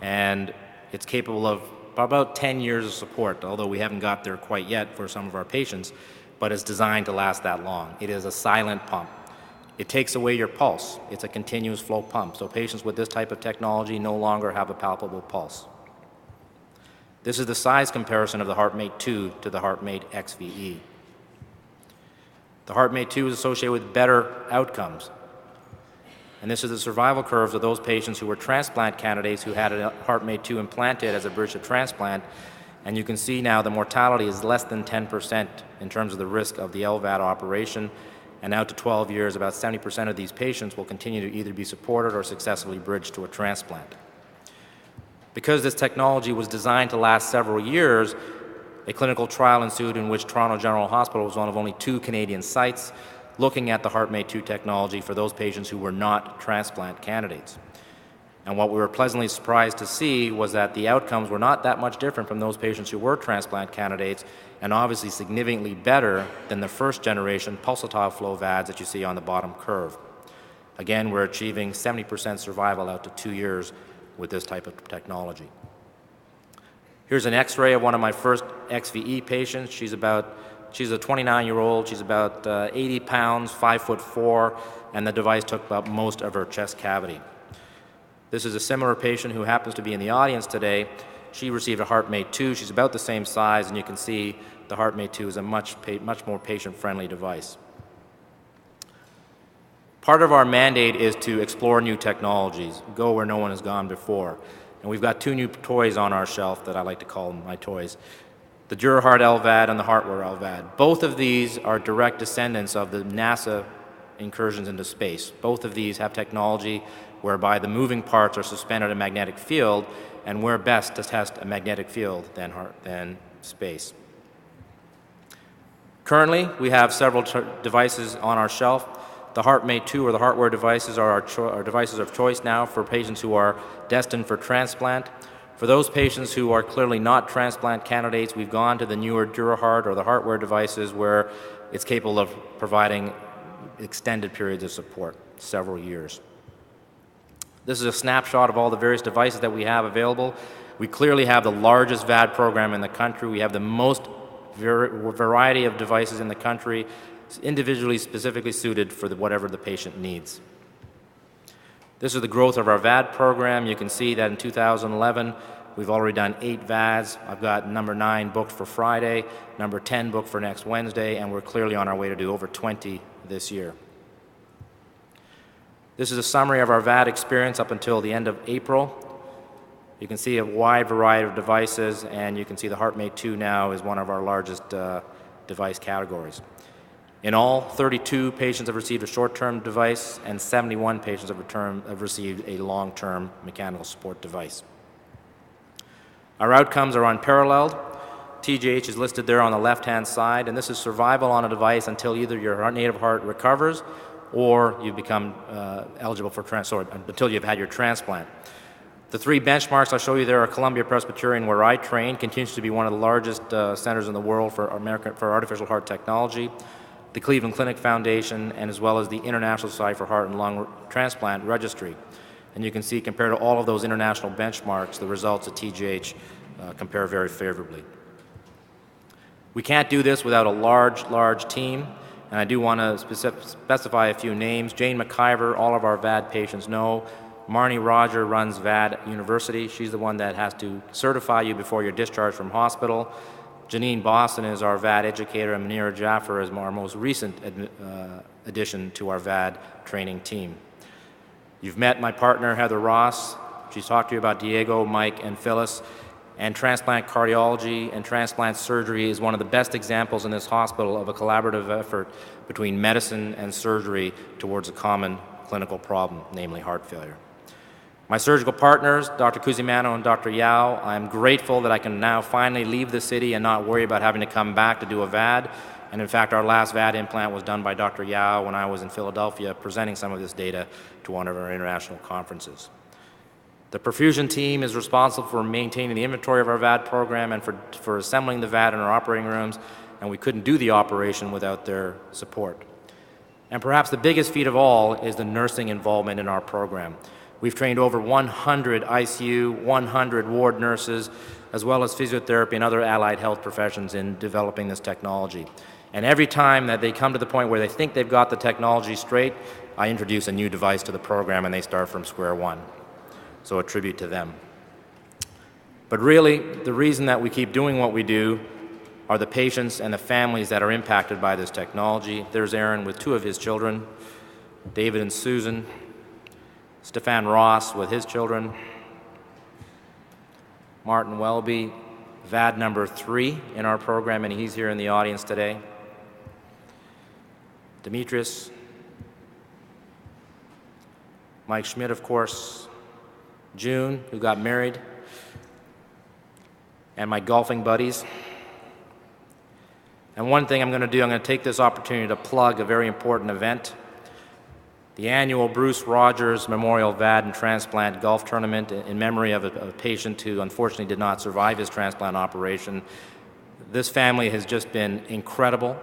and it's capable of about 10 years of support, although we haven't got there quite yet for some of our patients, but it's designed to last that long. It is a silent pump. It takes away your pulse. It's a continuous flow pump, so patients with this type of technology no longer have a palpable pulse. This is the size comparison of the HEARTMATE 2 to the HEARTMATE XVE. The HEARTMATE 2 is associated with better outcomes. And this is the survival curves of those patients who were transplant candidates who had a HEARTMATE 2 implanted as a bridge to transplant. And you can see now the mortality is less than 10% in terms of the risk of the LVAD operation. And out to 12 years, about 70% of these patients will continue to either be supported or successfully bridged to a transplant. Because this technology was designed to last several years, a clinical trial ensued in which Toronto General Hospital was one of only 2 Canadian sites looking at the HEARTMATE 2 technology for those patients who were not transplant candidates. And what we were pleasantly surprised to see was that the outcomes were not that much different from those patients who were transplant candidates, and obviously significantly better than the first generation pulsatile flow VADs that you see on the bottom curve. Again, we're achieving 70% survival out to 2 years with this type of technology. Here's an x-ray of one of my first XVE patients. She's a 29-year-old, she's about 80 pounds, 5'4", and the device took up most of her chest cavity. This is a similar patient who happens to be in the audience today. She received a HEARTMATE 2. She's about the same size, and you can see the HEARTMATE 2 is a much more patient-friendly device. Part of our mandate is to explore new technologies, go where no one has gone before. And we've got 2 new toys on our shelf that I like to call my toys. The DuraHeart LVAD and the Heartware LVAD. Both of these are direct descendants of the NASA incursions into space. Both of these have technology whereby the moving parts are suspended in a magnetic field, and where best to test a magnetic field than space. Currently, we have several devices on our shelf. The HEARTMATE 2 or the Heartware devices are our devices of choice now for patients who are destined for transplant. For those patients who are clearly not transplant candidates, we've gone to the newer DuraHeart or the Heartware devices where it's capable of providing extended periods of support, several years. This is a snapshot of all the various devices that we have available. We clearly have the largest VAD program in the country. We have the most variety of devices in the country, individually specifically suited for whatever the patient needs. This is the growth of our VAD program. You can see that in 2011, we've already done 8 VADs. I've got number 9 booked for Friday, number 10 booked for next Wednesday, and we're clearly on our way to do over 20 this year. This is a summary of our VAD experience up until the end of April. You can see a wide variety of devices, and you can see the HEARTMATE 2 now is one of our largest device categories. In all, 32 patients have received a short-term device, and 71 patients have received a long-term mechanical support device. Our outcomes are unparalleled. TGH is listed there on the left-hand side, and this is survival on a device until either your native heart recovers or you become eligible for until you've had your transplant. The 3 benchmarks I'll show you there are Columbia Presbyterian, where I trained, continues to be one of the largest centers in the world for artificial heart technology, the Cleveland Clinic Foundation, and as well as the International Society for Heart and Lung Transplant Registry. And you can see, compared to all of those international benchmarks, the results at TGH compare very favorably. We can't do this without a large team, and I do want to specify a few names. Jane McIver, all of our VAD patients know. Marnie Roger runs VAD University. She's the one that has to certify you before you're discharged from hospital. Janine Boston is our VAD educator, and Munira Jaffer is our most recent addition to our VAD training team. You've met my partner, Heather Ross. She's talked to you about Diego, Mike, and Phyllis. And transplant cardiology and transplant surgery is one of the best examples in this hospital of a collaborative effort between medicine and surgery towards a common clinical problem, namely heart failure. My surgical partners, Dr. Cusimano and Dr. Yao, I'm grateful that I can now finally leave the city and not worry about having to come back to do a VAD. And in fact, our last VAD implant was done by Dr. Yao when I was in Philadelphia presenting some of this data to one of our international conferences. The perfusion team is responsible for maintaining the inventory of our VAD program and for assembling the VAD in our operating rooms, and we couldn't do the operation without their support. And perhaps the biggest feat of all is the nursing involvement in our program. We've trained over 100 ICU, 100 ward nurses, as well as physiotherapy and other allied health professions in developing this technology. And every time that they come to the point where they think they've got the technology straight, I introduce a new device to the program and they start from square one. So a tribute to them. But really, the reason that we keep doing what we do are the patients and the families that are impacted by this technology. There's Aaron with 2 of his children, David and Susan, Stefan Ross with his children, Martin Welby, VAD number 3 in our program, and he's here in the audience today. Demetrius, Mike Schmidt, of course, June, who got married, and my golfing buddies. And one thing I'm going to do, I'm going to take this opportunity to plug a very important event. The annual Bruce Rogers Memorial VAD and Transplant Golf Tournament in memory of a patient who unfortunately did not survive his transplant operation. This family has just been incredible.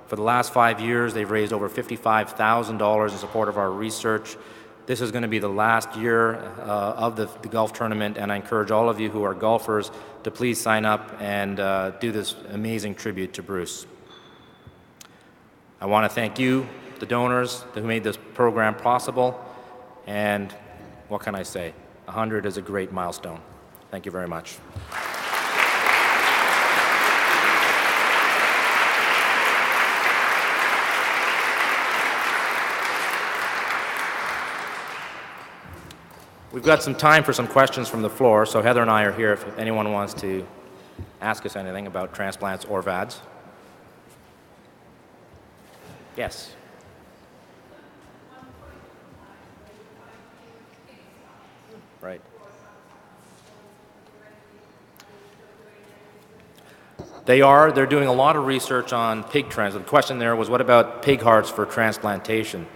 For the last 5 years, they've raised over $55,000 in support of our research. This is going to be the last year of the golf tournament, and I encourage all of you who are golfers to please sign up and do this amazing tribute to Bruce. I want to thank you, the donors who made this program possible, and what can I say? 100 is a great milestone. Thank you very much. We've got some time for some questions from the floor, so Heather and I are here if anyone wants to ask us anything about transplants or VADs. Yes. Right. They're doing a lot of research on pig transplant. The question there was, what about pig hearts for transplantation?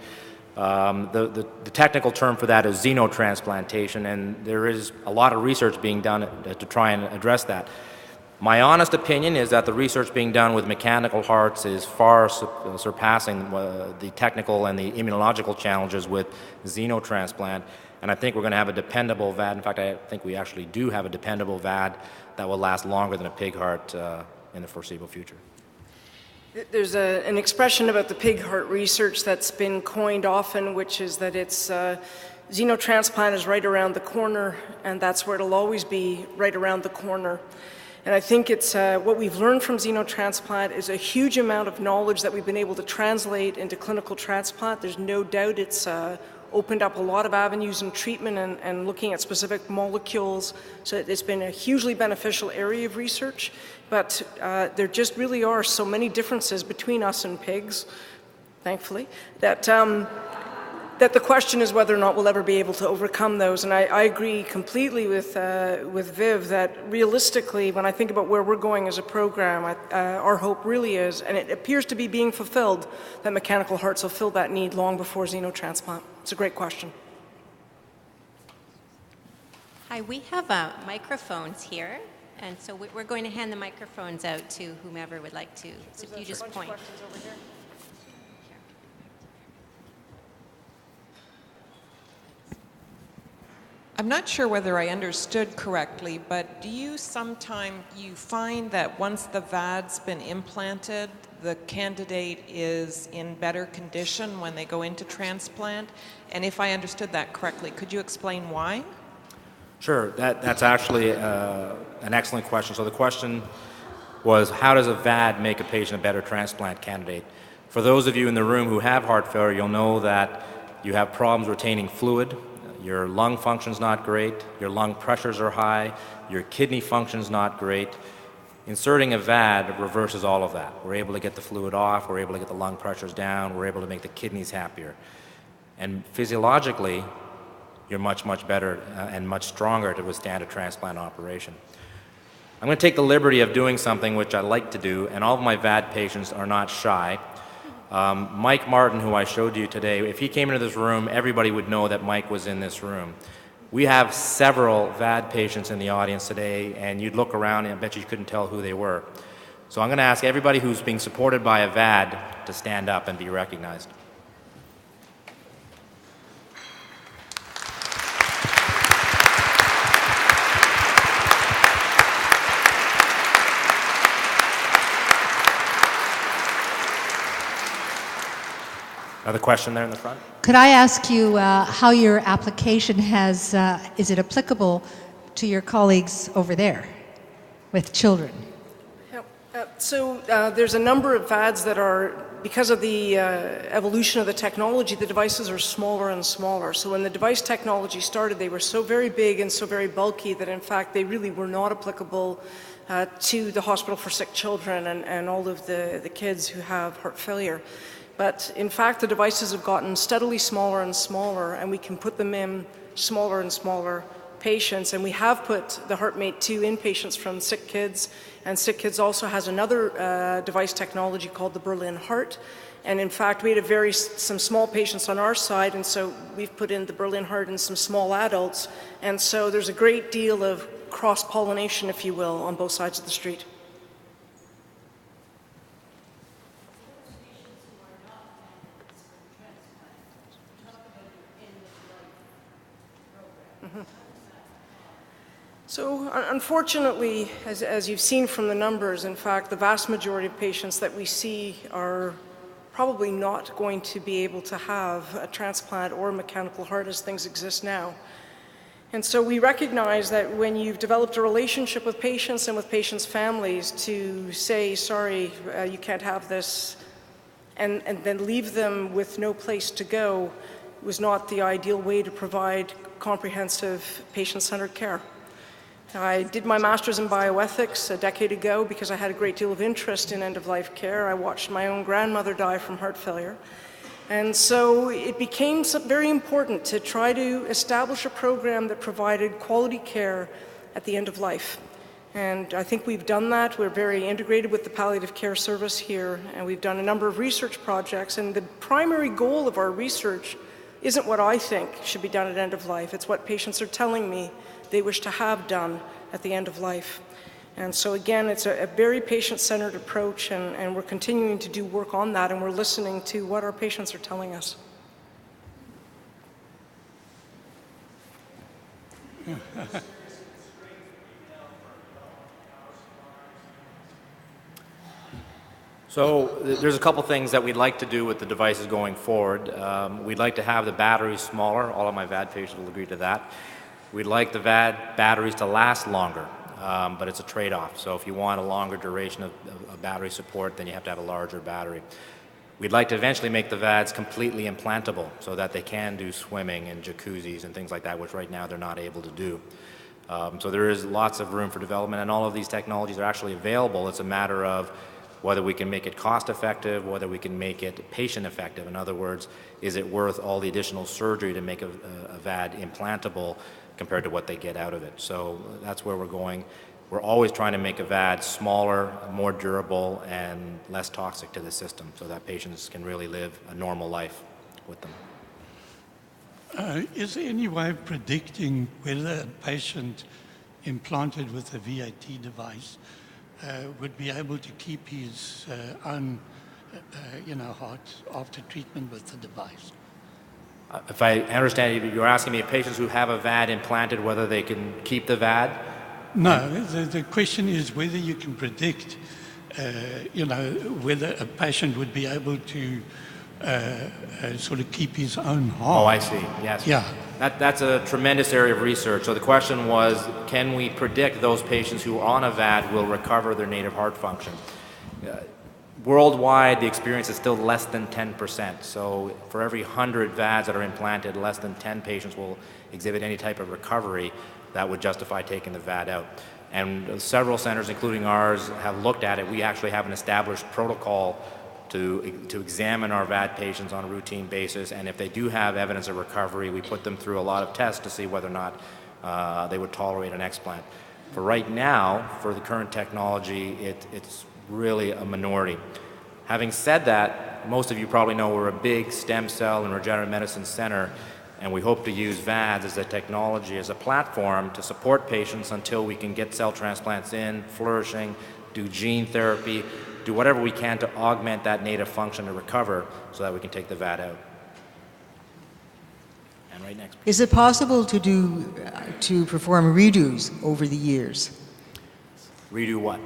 The technical term for that is xenotransplantation, and there is a lot of research being done to try and address that. My honest opinion is that the research being done with mechanical hearts is far surpassing the technical and the immunological challenges with xenotransplant, and I think we're going to have a dependable VAD. In fact, I think we actually do have a dependable VAD that will last longer than a pig heart in the foreseeable future. There's an expression about the pig heart research that's been coined often, which is that it's xenotransplant is right around the corner, and that's where it'll always be, right around the corner. And I think it's what we've learned from xenotransplant is a huge amount of knowledge that we've been able to translate into clinical transplant. There's no doubt it's opened up a lot of avenues in treatment and looking at specific molecules. So it's been a hugely beneficial area of research. But there just really are so many differences between us and pigs, thankfully, that the question is whether or not we'll ever be able to overcome those. And I agree completely with Viv that realistically, when I think about where we're going as a program, our hope really is, and it appears to be being fulfilled, that mechanical hearts will fill that need long before xenotransplant. It's a great question. Hi, we have microphones here, and so we're going to hand the microphones out to whomever would like to. So if you just point. I'm not sure whether I understood correctly, but do you find that once the VAD's been implanted, the candidate is in better condition when they go into transplant? And if I understood that correctly, could you explain why? Sure, that's actually an excellent question. So the question was, how does a VAD make a patient a better transplant candidate? For those of you in the room who have heart failure, you'll know that you have problems retaining fluid. Your lung function's not great, your lung pressures are high, your kidney function's not great. Inserting a VAD reverses all of that. We're able to get the fluid off, we're able to get the lung pressures down, we're able to make the kidneys happier. And physiologically, you're much, much better and much stronger to withstand a transplant operation. I'm going to take the liberty of doing something which I like to do, and all of my VAD patients are not shy. Mike Martin, who I showed you today, if he came into this room, everybody would know that Mike was in this room. We have several VAD patients in the audience today, and you'd look around and I bet you couldn't tell who they were. So I'm going to ask everybody who's being supported by a VAD to stand up and be recognized. Another question there in the front? Could I ask you how your application has, is it applicable to your colleagues over there with children? There's a number of VADs that are, because of the evolution of the technology, the devices are smaller and smaller. So when the device technology started, they were so very big and so very bulky that in fact they really were not applicable to the hospital for sick children and all of the kids who have heart failure. But in fact, the devices have gotten steadily smaller and smaller, and we can put them in smaller and smaller patients. And we have put the HEARTMATE 2 in patients from sick kids. And sick kids also has another device technology called the Berlin Heart. And in fact, we had some small patients on our side, and so we've put in the Berlin Heart in some small adults. And so there's a great deal of cross-pollination, if you will, on both sides of the street. So unfortunately, as you've seen from the numbers, in fact, the vast majority of patients that we see are probably not going to be able to have a transplant or a mechanical heart as things exist now. And so we recognize that when you've developed a relationship with patients and with patients' families, to say, sorry, you can't have this, and then leave them with no place to go was not the ideal way to provide comprehensive patient-centered care. I did my master's in bioethics a decade ago because I had a great deal of interest in end-of-life care. I watched my own grandmother die from heart failure. And so it became very important to try to establish a program that provided quality care at the end of life. And I think we've done that. We're very integrated with the palliative care service here, and we've done a number of research projects. And the primary goal of our research isn't what I think should be done at end of life. It's what patients are telling me they wish to have done at the end of life. And so again, it's a very patient-centered approach, and we're continuing to do work on that, and we're listening to what our patients are telling us. So there's a couple things that we'd like to do with the devices going forward. We'd like to have the batteries smaller. All of my VAD patients will agree to that. We'd like the VAD batteries to last longer, but it's a trade-off. So if you want a longer duration of battery support, then you have to have a larger battery. We'd like to eventually make the VADs completely implantable so that they can do swimming and jacuzzis and things like that, which right now they're not able to do. So there is lots of room for development, and all of these technologies are actually available. It's a matter of whether we can make it cost-effective, whether we can make it patient-effective. In other words, is it worth all the additional surgery to make a VAD implantable compared to what they get out of it? So that's where we're going. We're always trying to make a VAD smaller, more durable, and less toxic to the system so that patients can really live a normal life with them. Is there any way of predicting whether a patient implanted with a VAT device would be able to keep his own heart after treatment with the device? If I understand you, you're asking me if patients who have a VAD implanted, whether they can keep the VAD? No, the question is whether you can predict, whether a patient would be able to sort of keep his own heart. Oh, I see, yes. Yeah. That's a tremendous area of research. So the question was, can we predict those patients who are on a VAD will recover their native heart function? Worldwide, the experience is still less than 10%. So for every 100 VADs that are implanted, less than 10 patients will exhibit any type of recovery that would justify taking the VAD out. And several centers, including ours, have looked at it. We actually have an established protocol to examine our VAD patients on a routine basis, and if they do have evidence of recovery, we put them through a lot of tests to see whether or not they would tolerate an explant. For right now, for the current technology, it's really a minority. Having said that, most of you probably know we're a big stem cell and regenerative medicine center, and we hope to use VADs as a technology, as a platform to support patients until we can get cell transplants in, flourishing, do gene therapy, do whatever we can to augment that native function to recover so that we can take the VAD out. And right next. Is it possible to perform redos over the years? Redo what?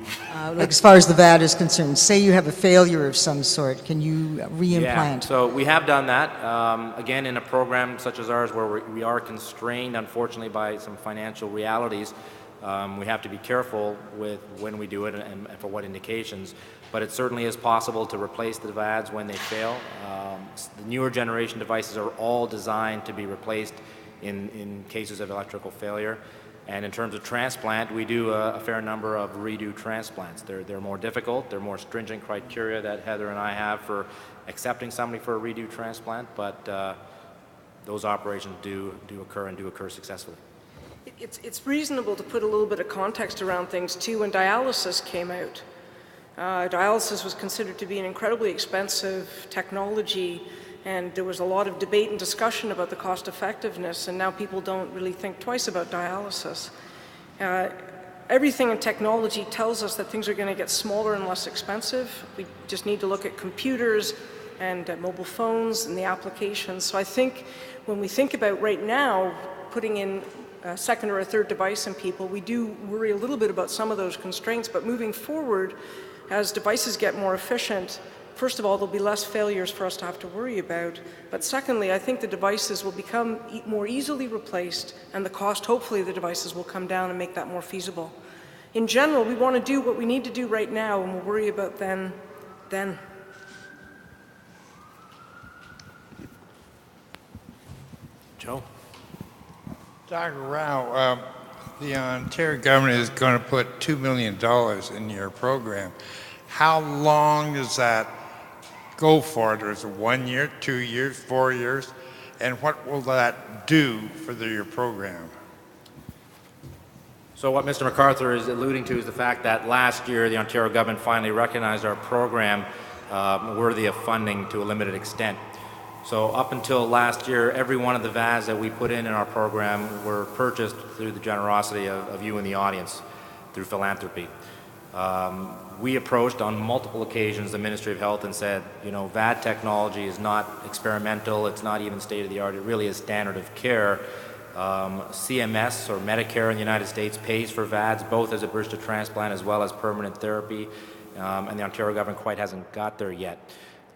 Like as far as the VAD is concerned, say you have a failure of some sort, can you reimplant? Yeah, so we have done that. Again, in a program such as ours where we are constrained, unfortunately, by some financial realities, we have to be careful with when we do it and for what indications. But it certainly is possible to replace the VADs when they fail. The newer generation devices are all designed to be replaced in cases of electrical failure. And in terms of transplant, we do a fair number of redo transplants. They're more difficult. They're more stringent criteria that Heather and I have for accepting somebody for a redo transplant, but those operations do occur successfully. It's reasonable to put a little bit of context around things too. When dialysis came out, dialysis was considered to be an incredibly expensive technology, and there was a lot of debate and discussion about the cost effectiveness, and now people don't really think twice about dialysis. Everything in technology tells us that things are going to get smaller and less expensive. We just need to look at computers and mobile phones and the applications. So I think when we think about right now putting in a second or a third device in people, we do worry a little bit about some of those constraints, but moving forward, as devices get more efficient, first of all, there'll be less failures for us to have to worry about. But secondly, I think the devices will become more easily replaced, and the cost, hopefully, of the devices will come down and make that more feasible. In general, we want to do what we need to do right now, and we'll worry about then. Joe? Dr. Rao, the Ontario government is going to put $2 million in your program. How long does that go for? Is it 1 year, 2 years, 4 years? And what will that do for your program? So what Mr. MacArthur is alluding to is the fact that last year the Ontario government finally recognized our program worthy of funding to a limited extent. So up until last year, every one of the VADs that we put in our program were purchased through the generosity of you in the audience, through philanthropy. We approached on multiple occasions the Ministry of Health and said, you know, VAD technology is not experimental, it's not even state-of-the-art, it really is standard of care. CMS, or Medicare in the United States, pays for VADs, both as a bridge to transplant as well as permanent therapy, and the Ontario government quite hasn't got there yet.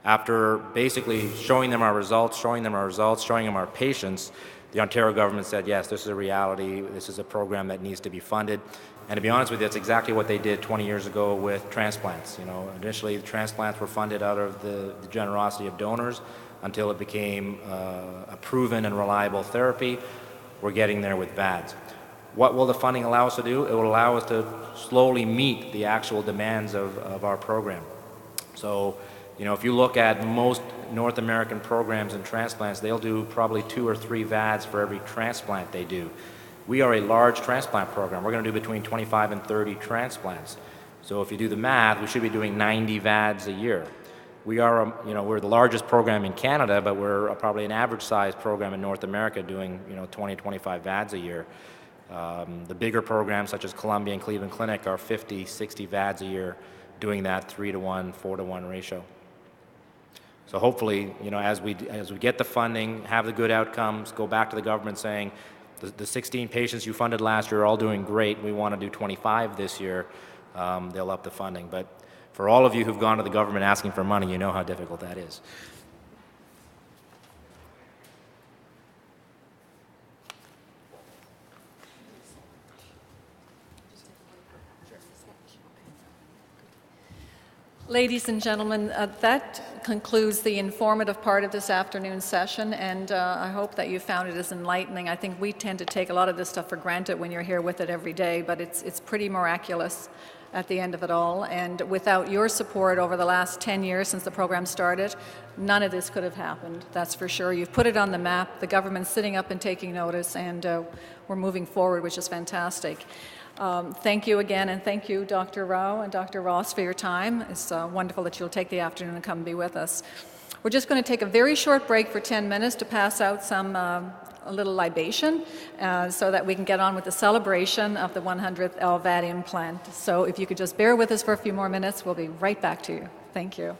After basically showing them our results, showing them our patients, the Ontario government said, yes, this is a reality, this is a program that needs to be funded. And to be honest with you, that's exactly what they did 20 years ago with transplants. You know, initially the transplants were funded out of the generosity of donors until it became a proven and reliable therapy. We're getting there with VADs. What will the funding allow us to do? It will allow us to slowly meet the actual demands of our program. So, you know, if you look at most North American programs in transplants, they'll do probably 2 or 3 VADs for every transplant they do. We are a large transplant program. We're going to do between 25 and 30 transplants. So if you do the math, we should be doing 90 VADs a year. We are, you know, we're the largest program in Canada, but we're probably an average-sized program in North America doing, you know, 20, 25 VADs a year. The bigger programs, such as Columbia and Cleveland Clinic, are 50, 60 VADs a year, doing that 3-to-1, 4-to-1 ratio. So hopefully, you know, as we get the funding, have the good outcomes, go back to the government saying, the 16 patients you funded last year are all doing great, we want to do 25 this year, they'll up the funding. But for all of you who've gone to the government asking for money, you know how difficult that is. Ladies and gentlemen, that concludes the informative part of this afternoon's session, and I hope that you found it as enlightening. I think we tend to take a lot of this stuff for granted when you're here with it every day, but it's pretty miraculous at the end of it all. And without your support over the last 10 years since the program started, none of this could have happened, that's for sure. You've put it on the map, the government's sitting up and taking notice, and we're moving forward, which is fantastic. Thank you again, and thank you, Dr. Rao and Dr. Ross, for your time. It's wonderful that you'll take the afternoon and come be with us. We're just going to take a very short break for 10 minutes to pass out a little libation so that we can get on with the celebration of the 100th LVAD implant. So if you could just bear with us for a few more minutes, we'll be right back to you. Thank you.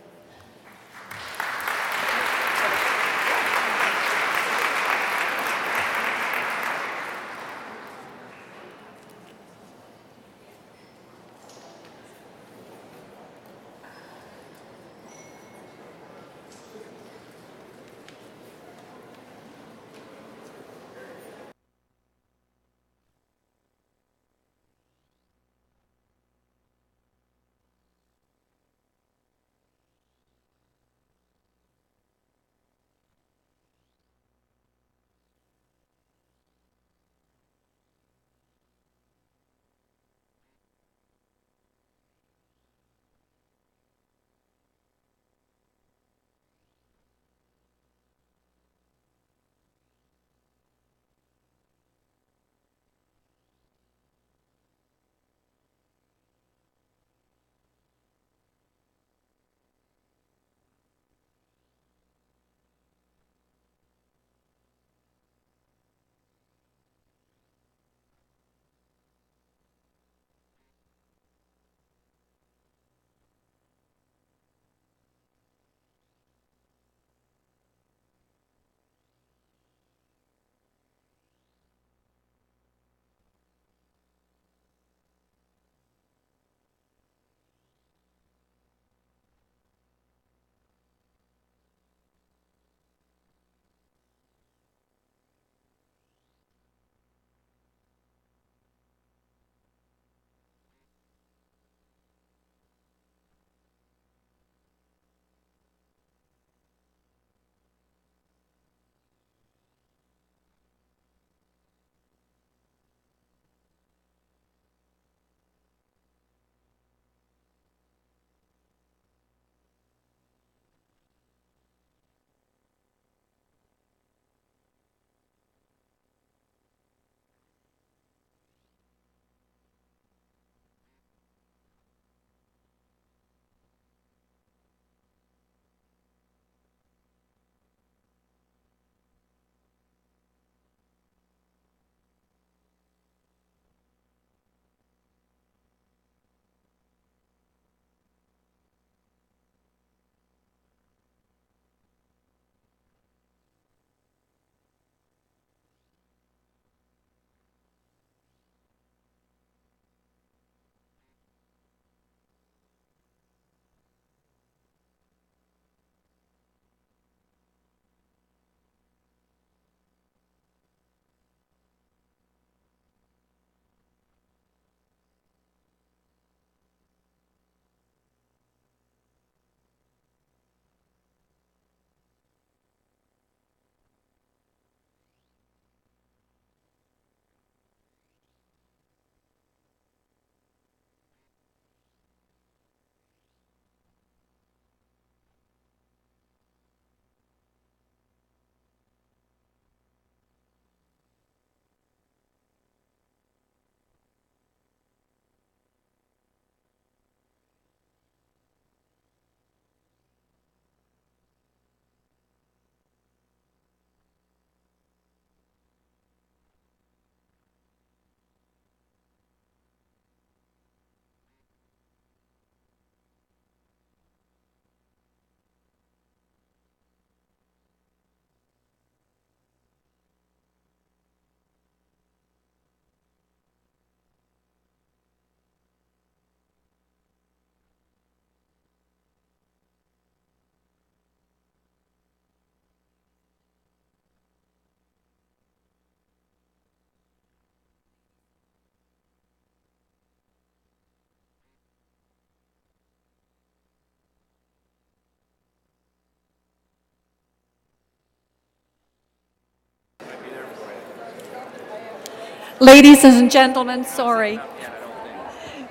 Ladies and gentlemen, sorry.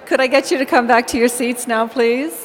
Could I get you to come back to your seats now, please?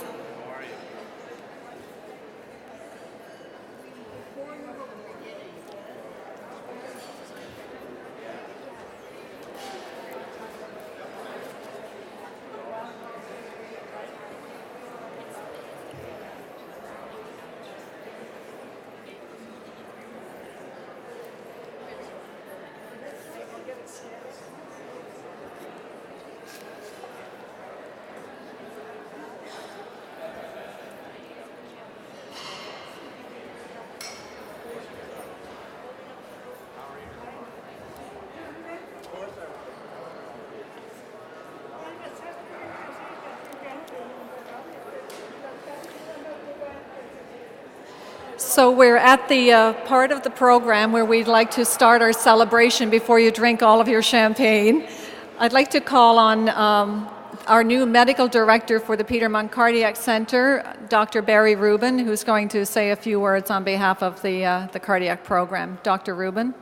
So we're at the part of the program where we'd like to start our celebration before you drink all of your champagne. I'd like to call on our new medical director for the Peter Munk Cardiac Center, Dr. Barry Rubin, who's going to say a few words on behalf of the cardiac program. Dr. Rubin.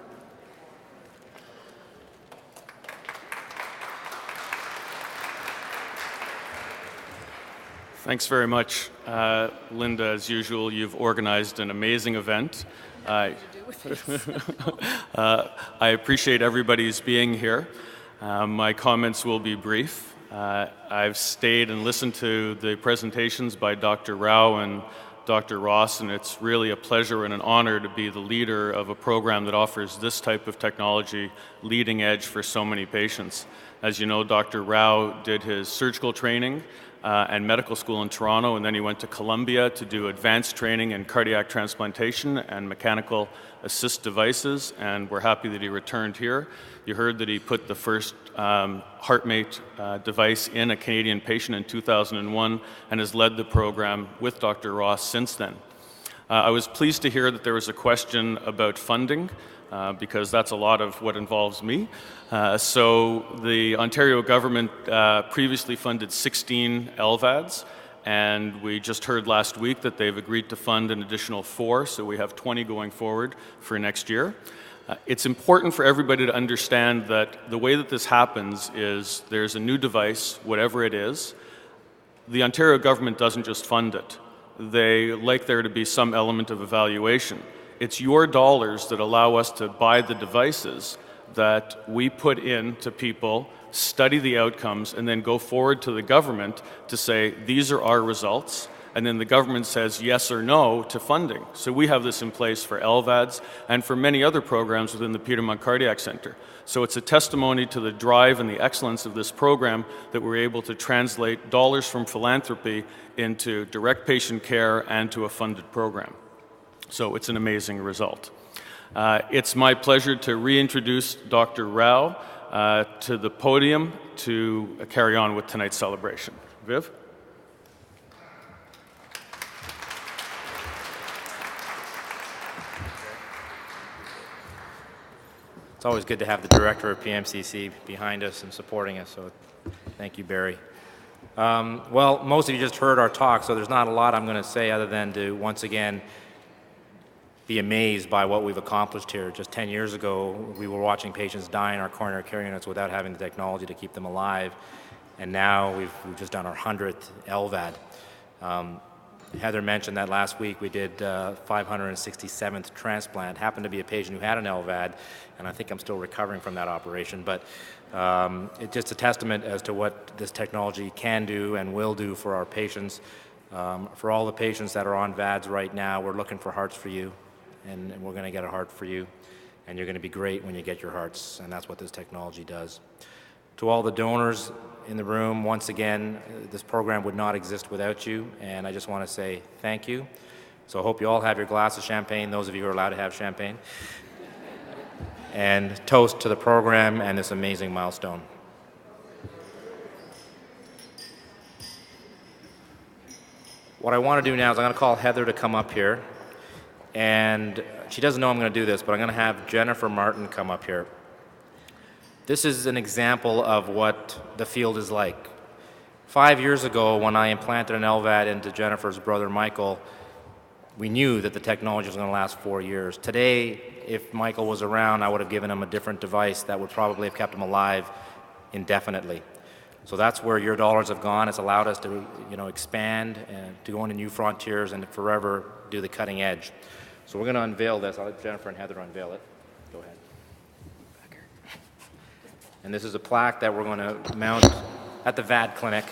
Thanks very much, Linda. As usual, you've organized an amazing event. I appreciate everybody's being here. My comments will be brief. I've stayed and listened to the presentations by Dr. Rao and Dr. Ross, and it's really a pleasure and an honor to be the leader of a program that offers this type of technology, leading edge for so many patients. As you know, Dr. Rao did his surgical training and medical school in Toronto, and then he went to Columbia to do advanced training in cardiac transplantation and mechanical assist devices, and we're happy that he returned here. You heard that he put the first HEARTMATE device in a Canadian patient in 2001 and has led the program with Dr. Ross since then. I was pleased to hear that there was a question about funding, because that's a lot of what involves me. So the Ontario government previously funded 16 LVADs, and we just heard last week that they've agreed to fund an additional 4, so we have 20 going forward for next year. It's important for everybody to understand that the way that this happens is there's a new device, whatever it is. The Ontario government doesn't just fund it. They like there to be some element of evaluation. It's your dollars that allow us to buy the devices that we put in to people, study the outcomes, and then go forward to the government to say, these are our results, and then the government says yes or no to funding. So we have this in place for LVADs and for many other programs within the Peter Munk Cardiac Center. So it's a testimony to the drive and the excellence of this program that we're able to translate dollars from philanthropy into direct patient care and to a funded program. So it's an amazing result. It's my pleasure to reintroduce Dr. Rao to the podium to carry on with tonight's celebration. Viv? It's always good to have the director of PMCC behind us and supporting us, so thank you, Barry. Well, most of you just heard our talk, so there's not a lot I'm going to say other than to once again be amazed by what we've accomplished here. Just 10 years ago, we were watching patients die in our coronary care units without having the technology to keep them alive, and now we've just done our 100th LVAD. Heather mentioned that last week we did 567th transplant. Happened to be a patient who had an LVAD, and I think I'm still recovering from that operation, but it's just a testament as to what this technology can do and will do for our patients. For all the patients that are on VADs right now, we're looking for hearts for you, and we're going to get a heart for you, and you're going to be great when you get your hearts, and that's what this technology does. To all the donors in the room, once again, this program would not exist without you, and I just want to say thank you. So I hope you all have your glass of champagne, those of you who are allowed to have champagne, and toast to the program and this amazing milestone. What I want to do now is I'm going to call Heather to come up here, and she doesn't know I'm going to do this, but I'm going to have Jennifer Martin come up here. This is an example of what the field is like. 5 years ago, when I implanted an LVAD into Jennifer's brother Michael, we knew that the technology was going to last 4 years. Today, if Michael was around, I would have given him a different device that would probably have kept him alive indefinitely. So that's where your dollars have gone. It's allowed us to, expand and to go into new frontiers and to forever do the cutting edge. So we're going to unveil this. I'll let Jennifer and Heather unveil it. Go ahead. And this is a plaque that we're going to mount at the VAD clinic,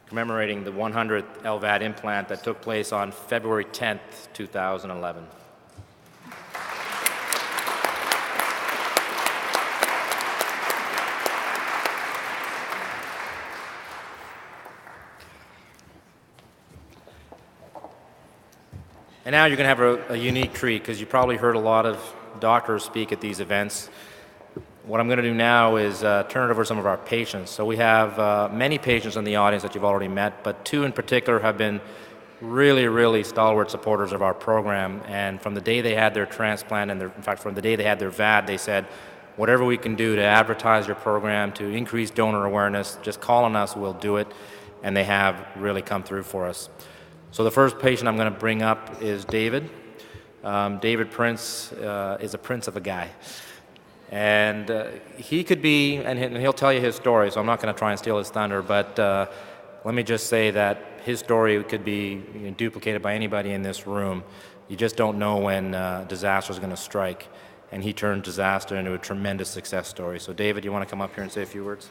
commemorating the 100th LVAD implant that took place on February 10th, 2011. And now you're going to have a unique treat, because you probably heard a lot of doctors speak at these events. What I'm going to do now is turn it over to some of our patients. So we have many patients in the audience that you've already met, but 2 in particular have been really, really stalwart supporters of our program. And from the day they had their transplant, and in fact, from the day they had their VAD, they said, whatever we can do to advertise your program, to increase donor awareness, just call on us, we'll do it. And they have really come through for us. So the first patient I'm going to bring up is David. David Prince is a prince of a guy. And he could be, and he'll tell you his story, so I'm not going to try and steal his thunder, but let me just say that his story could be duplicated by anybody in this room. You just don't know when disaster is going to strike. And he turned disaster into a tremendous success story. So David, you want to come up here and say a few words?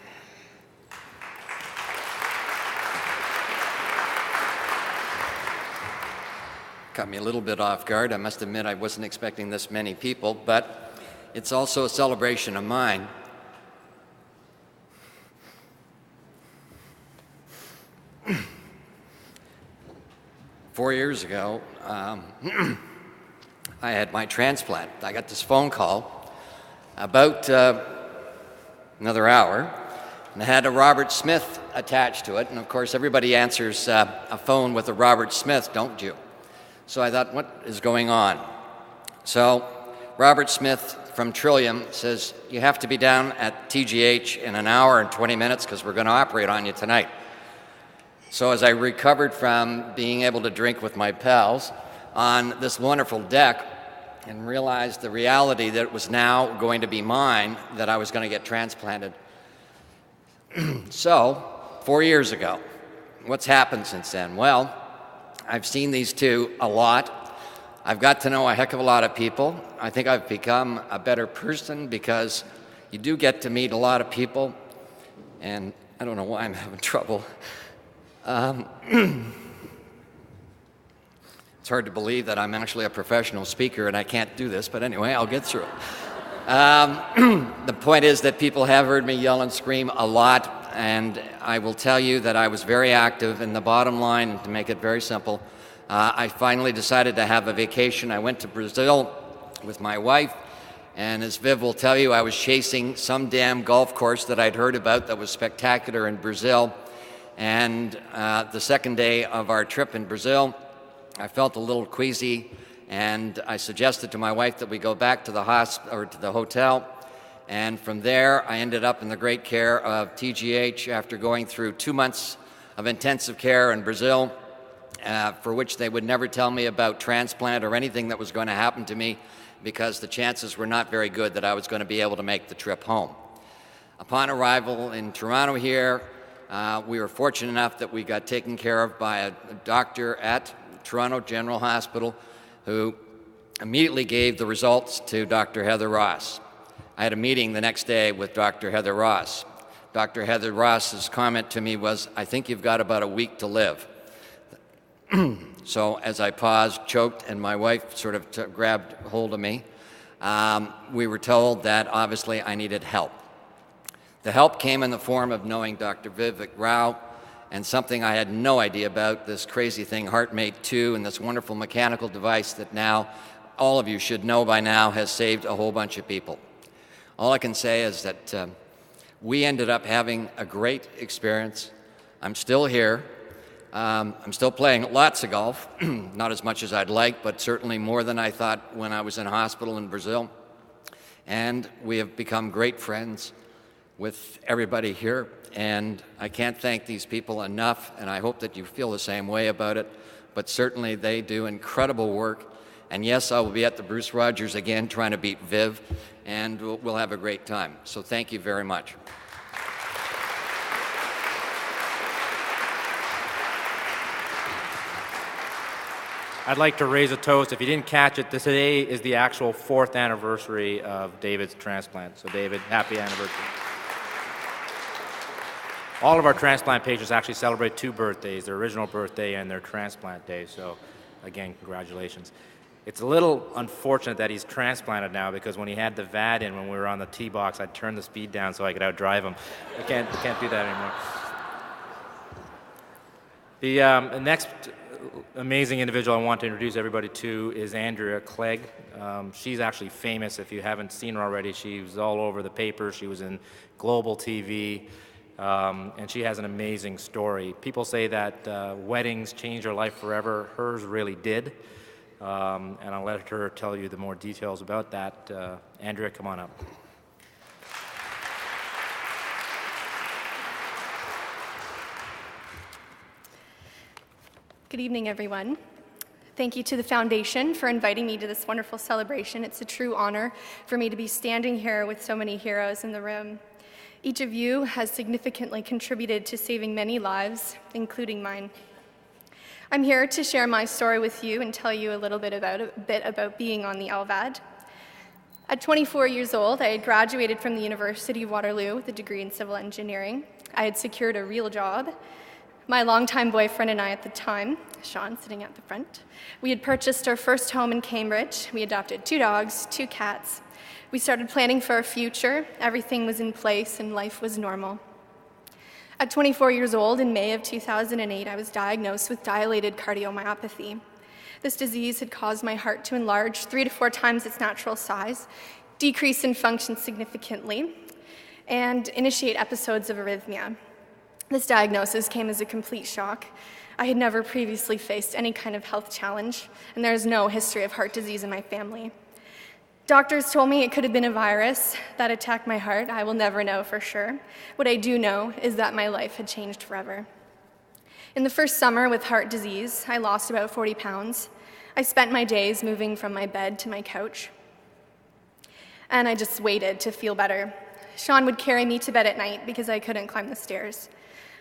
Caught me a little bit off guard. I must admit I wasn't expecting this many people, but it's also a celebration of mine. Four years ago, I had my transplant. I got this phone call about another hour, and it had a Robert Smith attached to it. And of course, everybody answers a phone with a Robert Smith, don't you? So I thought, what is going on? So Robert Smith from Trillium says, you have to be down at TGH in an hour and 20 minutes because we're going to operate on you tonight. So as I recovered from being able to drink with my pals on this wonderful deck and realized the reality that it was now going to be mine, that I was going to get transplanted. So 4 years ago, what's happened since then? Well, I've seen these two a lot. I've got to know a heck of a lot of people. I think I've become a better person because you do get to meet a lot of people, and I don't know why I'm having trouble. It's hard to believe that I'm actually a professional speaker and I can't do this, but anyway, I'll get through it. The point is that people have heard me yell and scream a lot, and I will tell you that I was very active. And the bottom line, and to make it very simple, I finally decided to have a vacation. I went to Brazil with my wife, and as Viv will tell you, I was chasing some damn golf course that I'd heard about that was spectacular in Brazil. And the second day of our trip in Brazil, I felt a little queasy, and I suggested to my wife that we go back to the hotel. And from there, I ended up in the great care of TGH after going through 2 months of intensive care in Brazil, for which they would never tell me about transplant or anything that was going to happen to me, because the chances were not very good that I was going to be able to make the trip home. Upon arrival in Toronto here, we were fortunate enough that we got taken care of by a doctor at Toronto General Hospital who immediately gave the results to Dr. Heather Ross. I had a meeting the next day with Dr. Heather Ross. Dr. Heather Ross's comment to me was, I think you've got about a week to live. So as I paused, choked, and my wife sort of grabbed hold of me, we were told that obviously I needed help. The help came in the form of knowing Dr. Vivek Rao and something I had no idea about, this crazy thing, HEARTMATE 2, and this wonderful mechanical device that now all of you should know by now has saved a whole bunch of people. All I can say is that we ended up having a great experience. I'm still here. I'm still playing lots of golf, not as much as I'd like, but certainly more than I thought when I was in hospital in Brazil. And we have become great friends with everybody here, and I can't thank these people enough, and I hope that you feel the same way about it. but certainly they do incredible work. And yes, I will be at the Bruce Rogers again trying to beat Viv, and we'll have a great time. So thank you very much. I'd like to raise a toast. If you didn't catch it, today is the actual 4th anniversary of David's transplant. So David, happy anniversary. All of our transplant patients actually celebrate 2 birthdays, their original birthday and their transplant day. So again, congratulations. It's a little unfortunate that he's transplanted now, because when he had the VAD in, when we were on the tee box, I'd turn the speed down so I could outdrive him. I can't do that anymore. The next amazing individual I want to introduce everybody to is Andrea Clegg. She's actually famous. If you haven't seen her already, she was all over the paper. She was in global TV, and she has an amazing story. People say that weddings change her life forever. Hers really did, and I'll let her tell you the more details about that. Andrea, come on up. Good evening, everyone. Thank you to the Foundation for inviting me to this wonderful celebration. It's a true honor for me to be standing here with so many heroes in the room. Each of you has significantly contributed to saving many lives, including mine. I'm here to share my story with you and tell you a little bit about being on the LVAD. At 24 years old, I had graduated from the University of Waterloo with a degree in civil engineering. I had secured a real job. My longtime boyfriend and I at the time, Sean, sitting at the front, we had purchased our first home in Cambridge. We adopted 2 dogs, 2 cats. We started planning for our future. Everything was in place and life was normal. At 24 years old, in May of 2008, I was diagnosed with dilated cardiomyopathy. This disease had caused my heart to enlarge 3 to 4 times its natural size, decrease in function significantly, and initiate episodes of arrhythmia. This diagnosis came as a complete shock. I had never previously faced any kind of health challenge, and there is no history of heart disease in my family. Doctors told me it could have been a virus that attacked my heart. I will never know for sure. What I do know is that my life had changed forever. In the first summer with heart disease, I lost about 40 pounds. I spent my days moving from my bed to my couch, and I just waited to feel better. Sean would carry me to bed at night because I couldn't climb the stairs.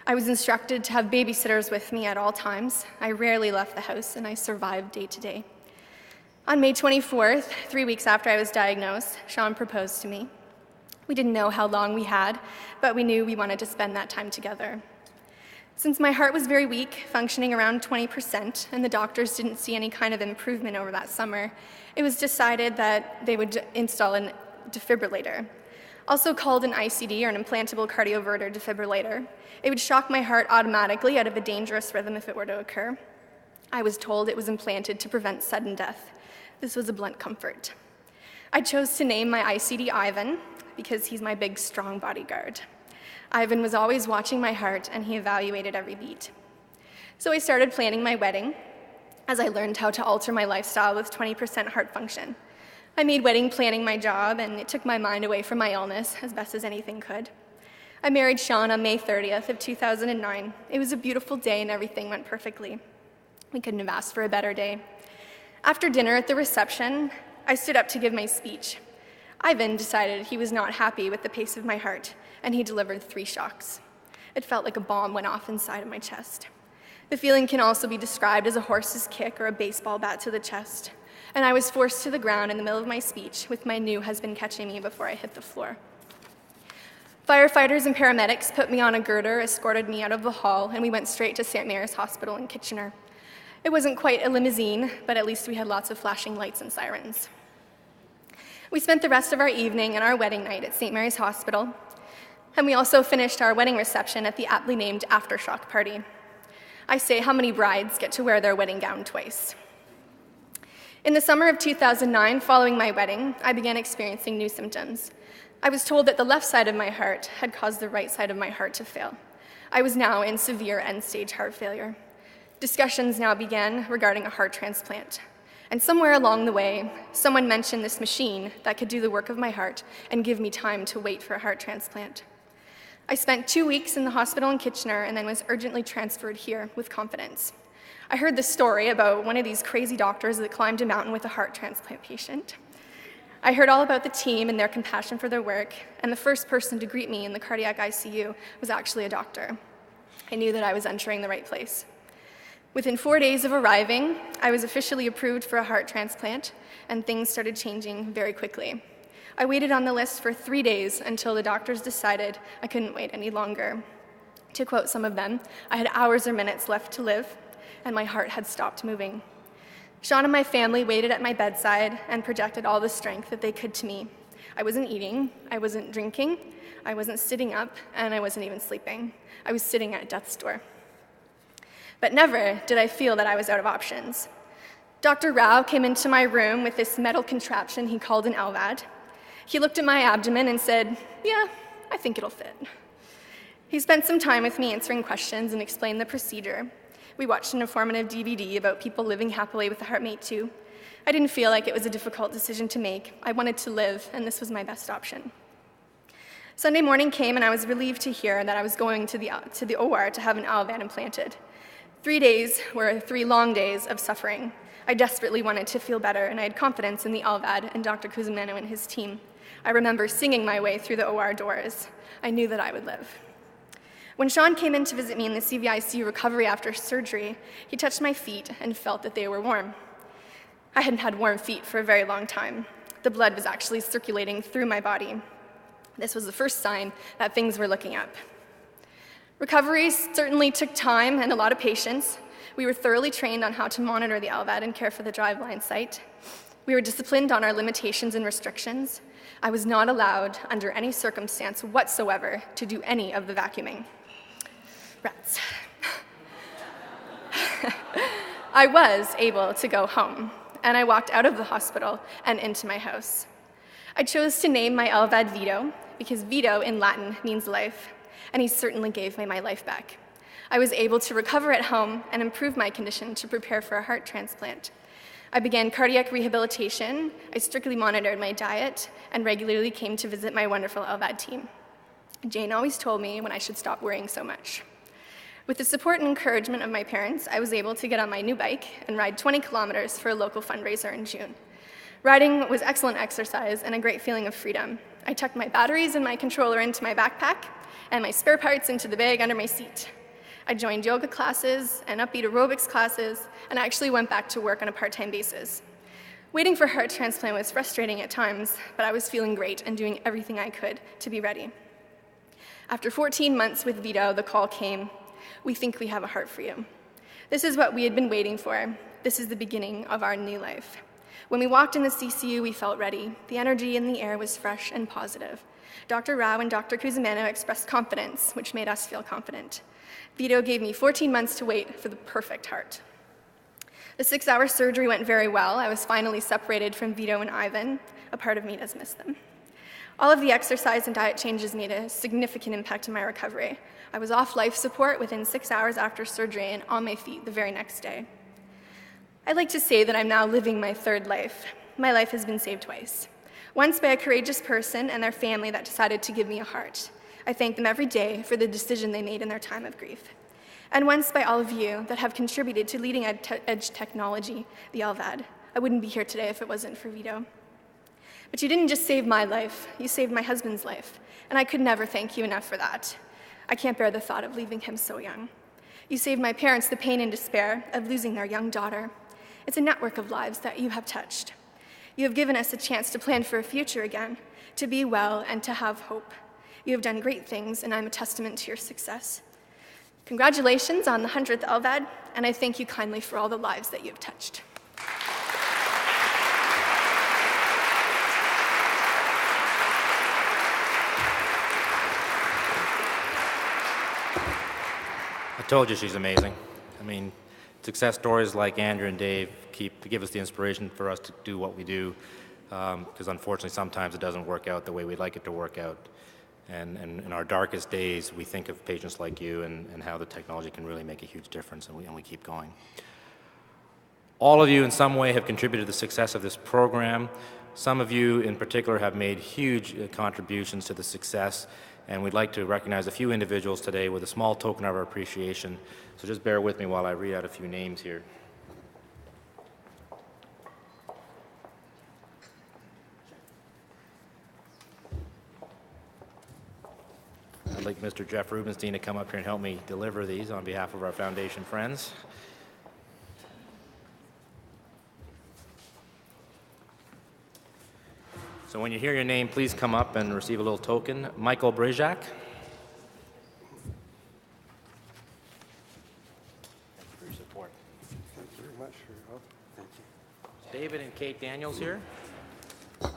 I was instructed to have babysitters with me at all times. I rarely left the house, and I survived day to day. On May 24th, 3 weeks after I was diagnosed, Sean proposed to me. We didn't know how long we had, but we knew we wanted to spend that time together. Since my heart was very weak, functioning around 20%, and the doctors didn't see any kind of improvement over that summer, it was decided that they would install a defibrillator, also called an ICD, or an implantable cardioverter defibrillator. It would shock my heart automatically out of a dangerous rhythm if it were to occur. I was told it was implanted to prevent sudden death. This was a blunt comfort. I chose to name my ICD Ivan because he's my big, strong bodyguard. Ivan was always watching my heart, and he evaluated every beat. So I started planning my wedding as I learned how to alter my lifestyle with 20% heart function. I made wedding planning my job, and it took my mind away from my illness as best as anything could. I married Sean on May 30th of 2009. It was a beautiful day, and everything went perfectly. We couldn't have asked for a better day. After dinner at the reception, I stood up to give my speech. Ivan decided he was not happy with the pace of my heart, and he delivered 3 shocks. It felt like a bomb went off inside of my chest. The feeling can also be described as a horse's kick or a baseball bat to the chest, and I was forced to the ground in the middle of my speech with my new husband catching me before I hit the floor. Firefighters and paramedics put me on a girder, escorted me out of the hall, and we went straight to St. Mary's Hospital in Kitchener. It wasn't quite a limousine, but at least we had lots of flashing lights and sirens. We spent the rest of our evening and our wedding night at St. Mary's Hospital, and we also finished our wedding reception at the aptly named Aftershock Party. I say, how many brides get to wear their wedding gown twice? In the summer of 2009, following my wedding, I began experiencing new symptoms. I was told that the left side of my heart had caused the right side of my heart to fail. I was now in severe end-stage heart failure. Discussions now began regarding a heart transplant. And somewhere along the way, someone mentioned this machine that could do the work of my heart and give me time to wait for a heart transplant. I spent 2 weeks in the hospital in Kitchener and then was urgently transferred here with confidence. I heard the story about one of these crazy doctors that climbed a mountain with a heart transplant patient. I heard all about the team and their compassion for their work, and the first person to greet me in the cardiac ICU was actually a doctor. I knew that I was entering the right place. Within 4 days of arriving, I was officially approved for a heart transplant, and things started changing very quickly. I waited on the list for 3 days until the doctors decided I couldn't wait any longer. To quote some of them, I had hours or minutes left to live, and my heart had stopped moving. Sean and my family waited at my bedside and projected all the strength that they could to me. I wasn't eating, I wasn't drinking, I wasn't sitting up, and I wasn't even sleeping. I was sitting at death's door. But never did I feel that I was out of options. Dr. Rao came into my room with this metal contraption he called an LVAD. He looked at my abdomen and said, "Yeah, I think it'll fit." He spent some time with me answering questions and explained the procedure. We watched an informative DVD about people living happily with the HEARTMATE 2. I didn't feel like it was a difficult decision to make. I wanted to live, and this was my best option. Sunday morning came, and I was relieved to hear that I was going to the OR to have an LVAD implanted. 3 days were 3 long days of suffering. I desperately wanted to feel better, and I had confidence in the LVAD and Dr. Kuzmano and his team. I remember singing my way through the OR doors. I knew that I would live. When Sean came in to visit me in the CVICU recovery after surgery, he touched my feet and felt that they were warm. I hadn't had warm feet for a very long time. The blood was actually circulating through my body. This was the first sign that things were looking up. Recovery certainly took time and a lot of patience. We were thoroughly trained on how to monitor the LVAD and care for the driveline site. We were disciplined on our limitations and restrictions. I was not allowed, under any circumstance whatsoever, to do any of the vacuuming. Rats. I was able to go home, and I walked out of the hospital and into my house. I chose to name my LVAD Vito because Vito in Latin means life, and he certainly gave me my life back. I was able to recover at home and improve my condition to prepare for a heart transplant. I began cardiac rehabilitation, I strictly monitored my diet, and regularly came to visit my wonderful LVAD team. Jane always told me when I should stop worrying so much. With the support and encouragement of my parents, I was able to get on my new bike and ride 20 kilometers for a local fundraiser in June. Riding was excellent exercise and a great feeling of freedom. I tucked my batteries and my controller into my backpack and my spare parts into the bag under my seat. I joined yoga classes and upbeat aerobics classes, and I actually went back to work on a part-time basis. Waiting for heart transplant was frustrating at times, but I was feeling great and doing everything I could to be ready. After 14 months with Vito, the call came. "We think we have a heart for you." This is what we had been waiting for. This is the beginning of our new life. When we walked in the CCU, we felt ready. The energy in the air was fresh and positive. Dr. Rao and Dr. Kuzmano expressed confidence, which made us feel confident. Vito gave me 14 months to wait for the perfect heart. The 6-hour surgery went very well. I was finally separated from Vito and Ivan. A part of me does miss them. All of the exercise and diet changes made a significant impact on my recovery. I was off life support within 6 hours after surgery and on my feet the very next day. I'd like to say that I'm now living my third life. My life has been saved twice. Once by a courageous person and their family that decided to give me a heart. I thank them every day for the decision they made in their time of grief. And once by all of you that have contributed to leading-edge technology, the LVAD. I wouldn't be here today if it wasn't for Vito. But you didn't just save my life, you saved my husband's life, and I could never thank you enough for that. I can't bear the thought of leaving him so young. You saved my parents the pain and despair of losing their young daughter. It's a network of lives that you have touched. You have given us a chance to plan for a future again, to be well and to have hope. You have done great things, and I'm a testament to your success. Congratulations on the 100th LVAD, and I thank you kindly for all the lives that you have touched. I told you she's amazing. I mean, success stories like Andrew and Dave give us the inspiration for us to do what we do, because unfortunately sometimes it doesn't work out the way we'd like it to work out. And in our darkest days, we think of patients like you and how the technology can really make a huge difference, and we keep going. All of you in some way have contributed to the success of this program. Some of you in particular have made huge contributions to the success, and we'd like to recognize a few individuals today with a small token of our appreciation. So just bear with me while I read out a few names here. I'd like Mr. Jeff Rubenstein to come up here and help me deliver these on behalf of our foundation friends. So when you hear your name, please come up and receive a little token. Michael Brejak. Thank you for your support. Thank you very much for your help. Thank you. David and Kate Daniels here. I don't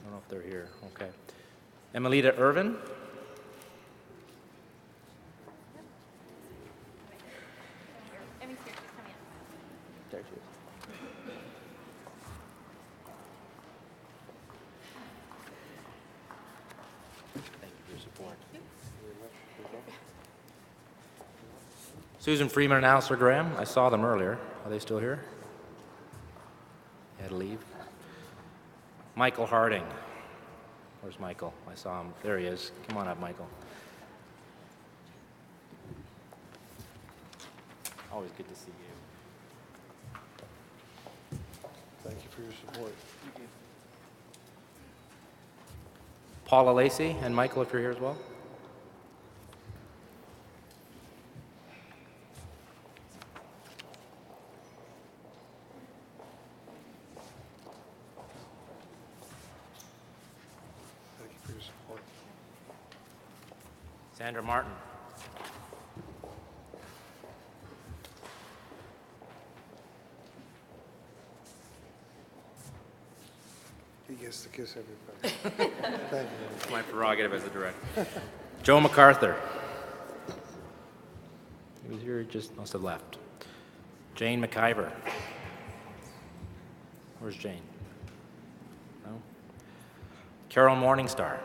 know if they're here. Okay. Emelita Irvin. There she is. Thank you for your support. Susan Freeman and Alistair Graham. I saw them earlier. Are they still here? They had to leave. Michael Harding. Where's Michael? I saw him. There he is. Come on up, Michael. Always good to see you. Thank you for your support. Paula Lacey and Michael, if you're here as well. Thank you for your support. Sandra Martin. He gets to kiss everybody. Thank you. It's my prerogative as the director. Joe MacArthur. He was here, just must have left. Jane McIver. Where's Jane? No? Carol Morningstar.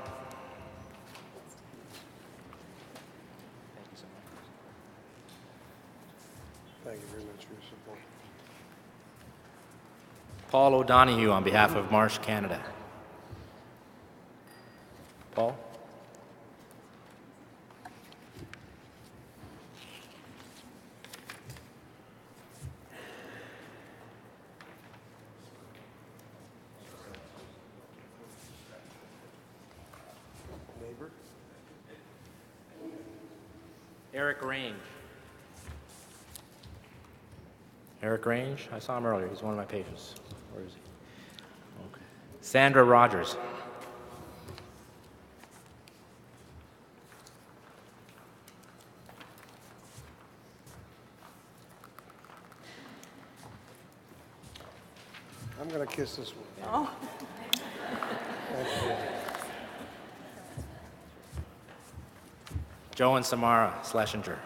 Thank you so much. Thank you very much for your support. Paul O'Donoghue on behalf of Marsh Canada. Paul? Neighbor? Eric Range. Eric Range, I saw him earlier. He's one of my patients. Where is he? Okay. Sandra Rogers. I'm going to kiss this one. Oh. Thank you. Joe and Samara Schlesinger.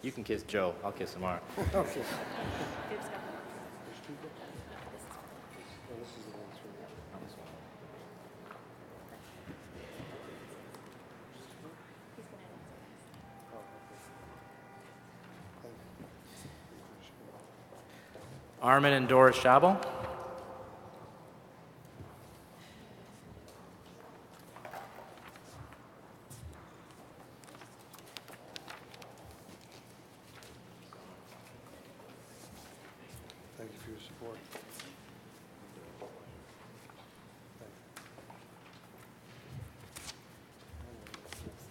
You can kiss Joe. I'll kiss Samara. Okay. Armin and Doris Schabel. Thank you for your support.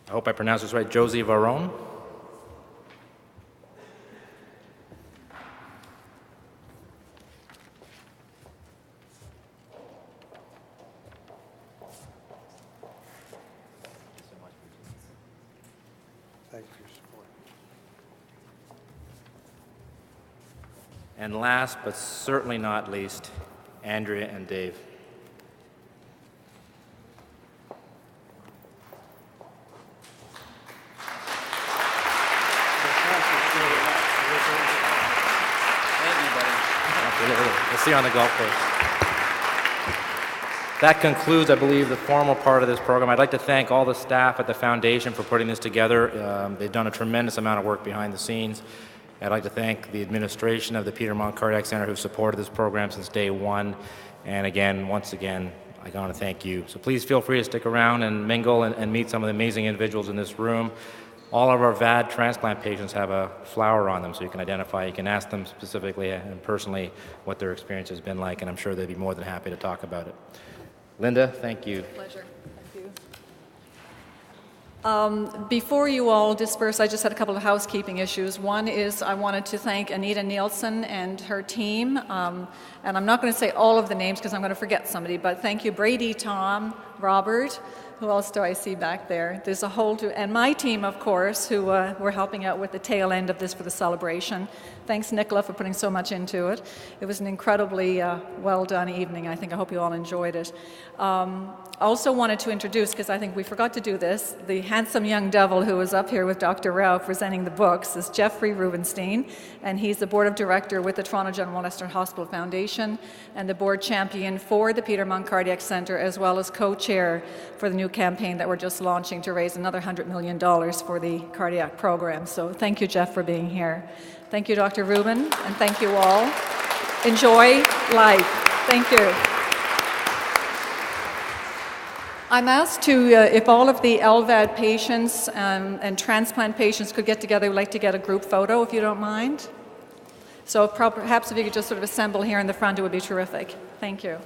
I hope I pronounced this right. Josie Varone. Thank you for your support. And last, but certainly not least, Andrea and Dave. Thank you, buddy. We'll see you on the golf course. That concludes, I believe, the formal part of this program. I'd like to thank all the staff at the Foundation for putting this together. They've done a tremendous amount of work behind the scenes. I'd like to thank the administration of the Peter Munk Cardiac Center who supported this program since day one. And again, once again, I want to thank you. So please feel free to stick around and mingle and meet some of the amazing individuals in this room. All of our VAD transplant patients have a flower on them so you can identify. You can ask them specifically and personally what their experience has been like, and I'm sure they'd be more than happy to talk about it. Linda, thank you. Pleasure. Thank you. Before you all disperse, I just had a couple of housekeeping issues. One is I wanted to thank Anita Nielsen and her team. And I'm not going to say all of the names because I'm going to forget somebody, but thank you, Brady, Tom, Robert. Who else do I see back there? There's a whole, and my team, of course, who were helping out with the tail end of this for the celebration. Thanks, Nicola, for putting so much into it. It was an incredibly well-done evening. I hope you all enjoyed it. Also wanted to introduce, because I think we forgot to do this, the handsome young devil who is up here with Dr. Rao presenting the books is Jeffrey Rubenstein, and he's the board of director with the Toronto General and Western Hospital Foundation and the board champion for the Peter Munk Cardiac Center, as well as co-chair for the new campaign that we're just launching to raise another $100 million for the cardiac program. So thank you, Jeff, for being here. Thank you, Dr. Rubin, and thank you all. Enjoy life. Thank you. I'm asked to, if all of the LVAD patients and transplant patients could get together, we'd like to get a group photo, if you don't mind. So perhaps if you could just sort of assemble here in the front, it would be terrific. Thank you.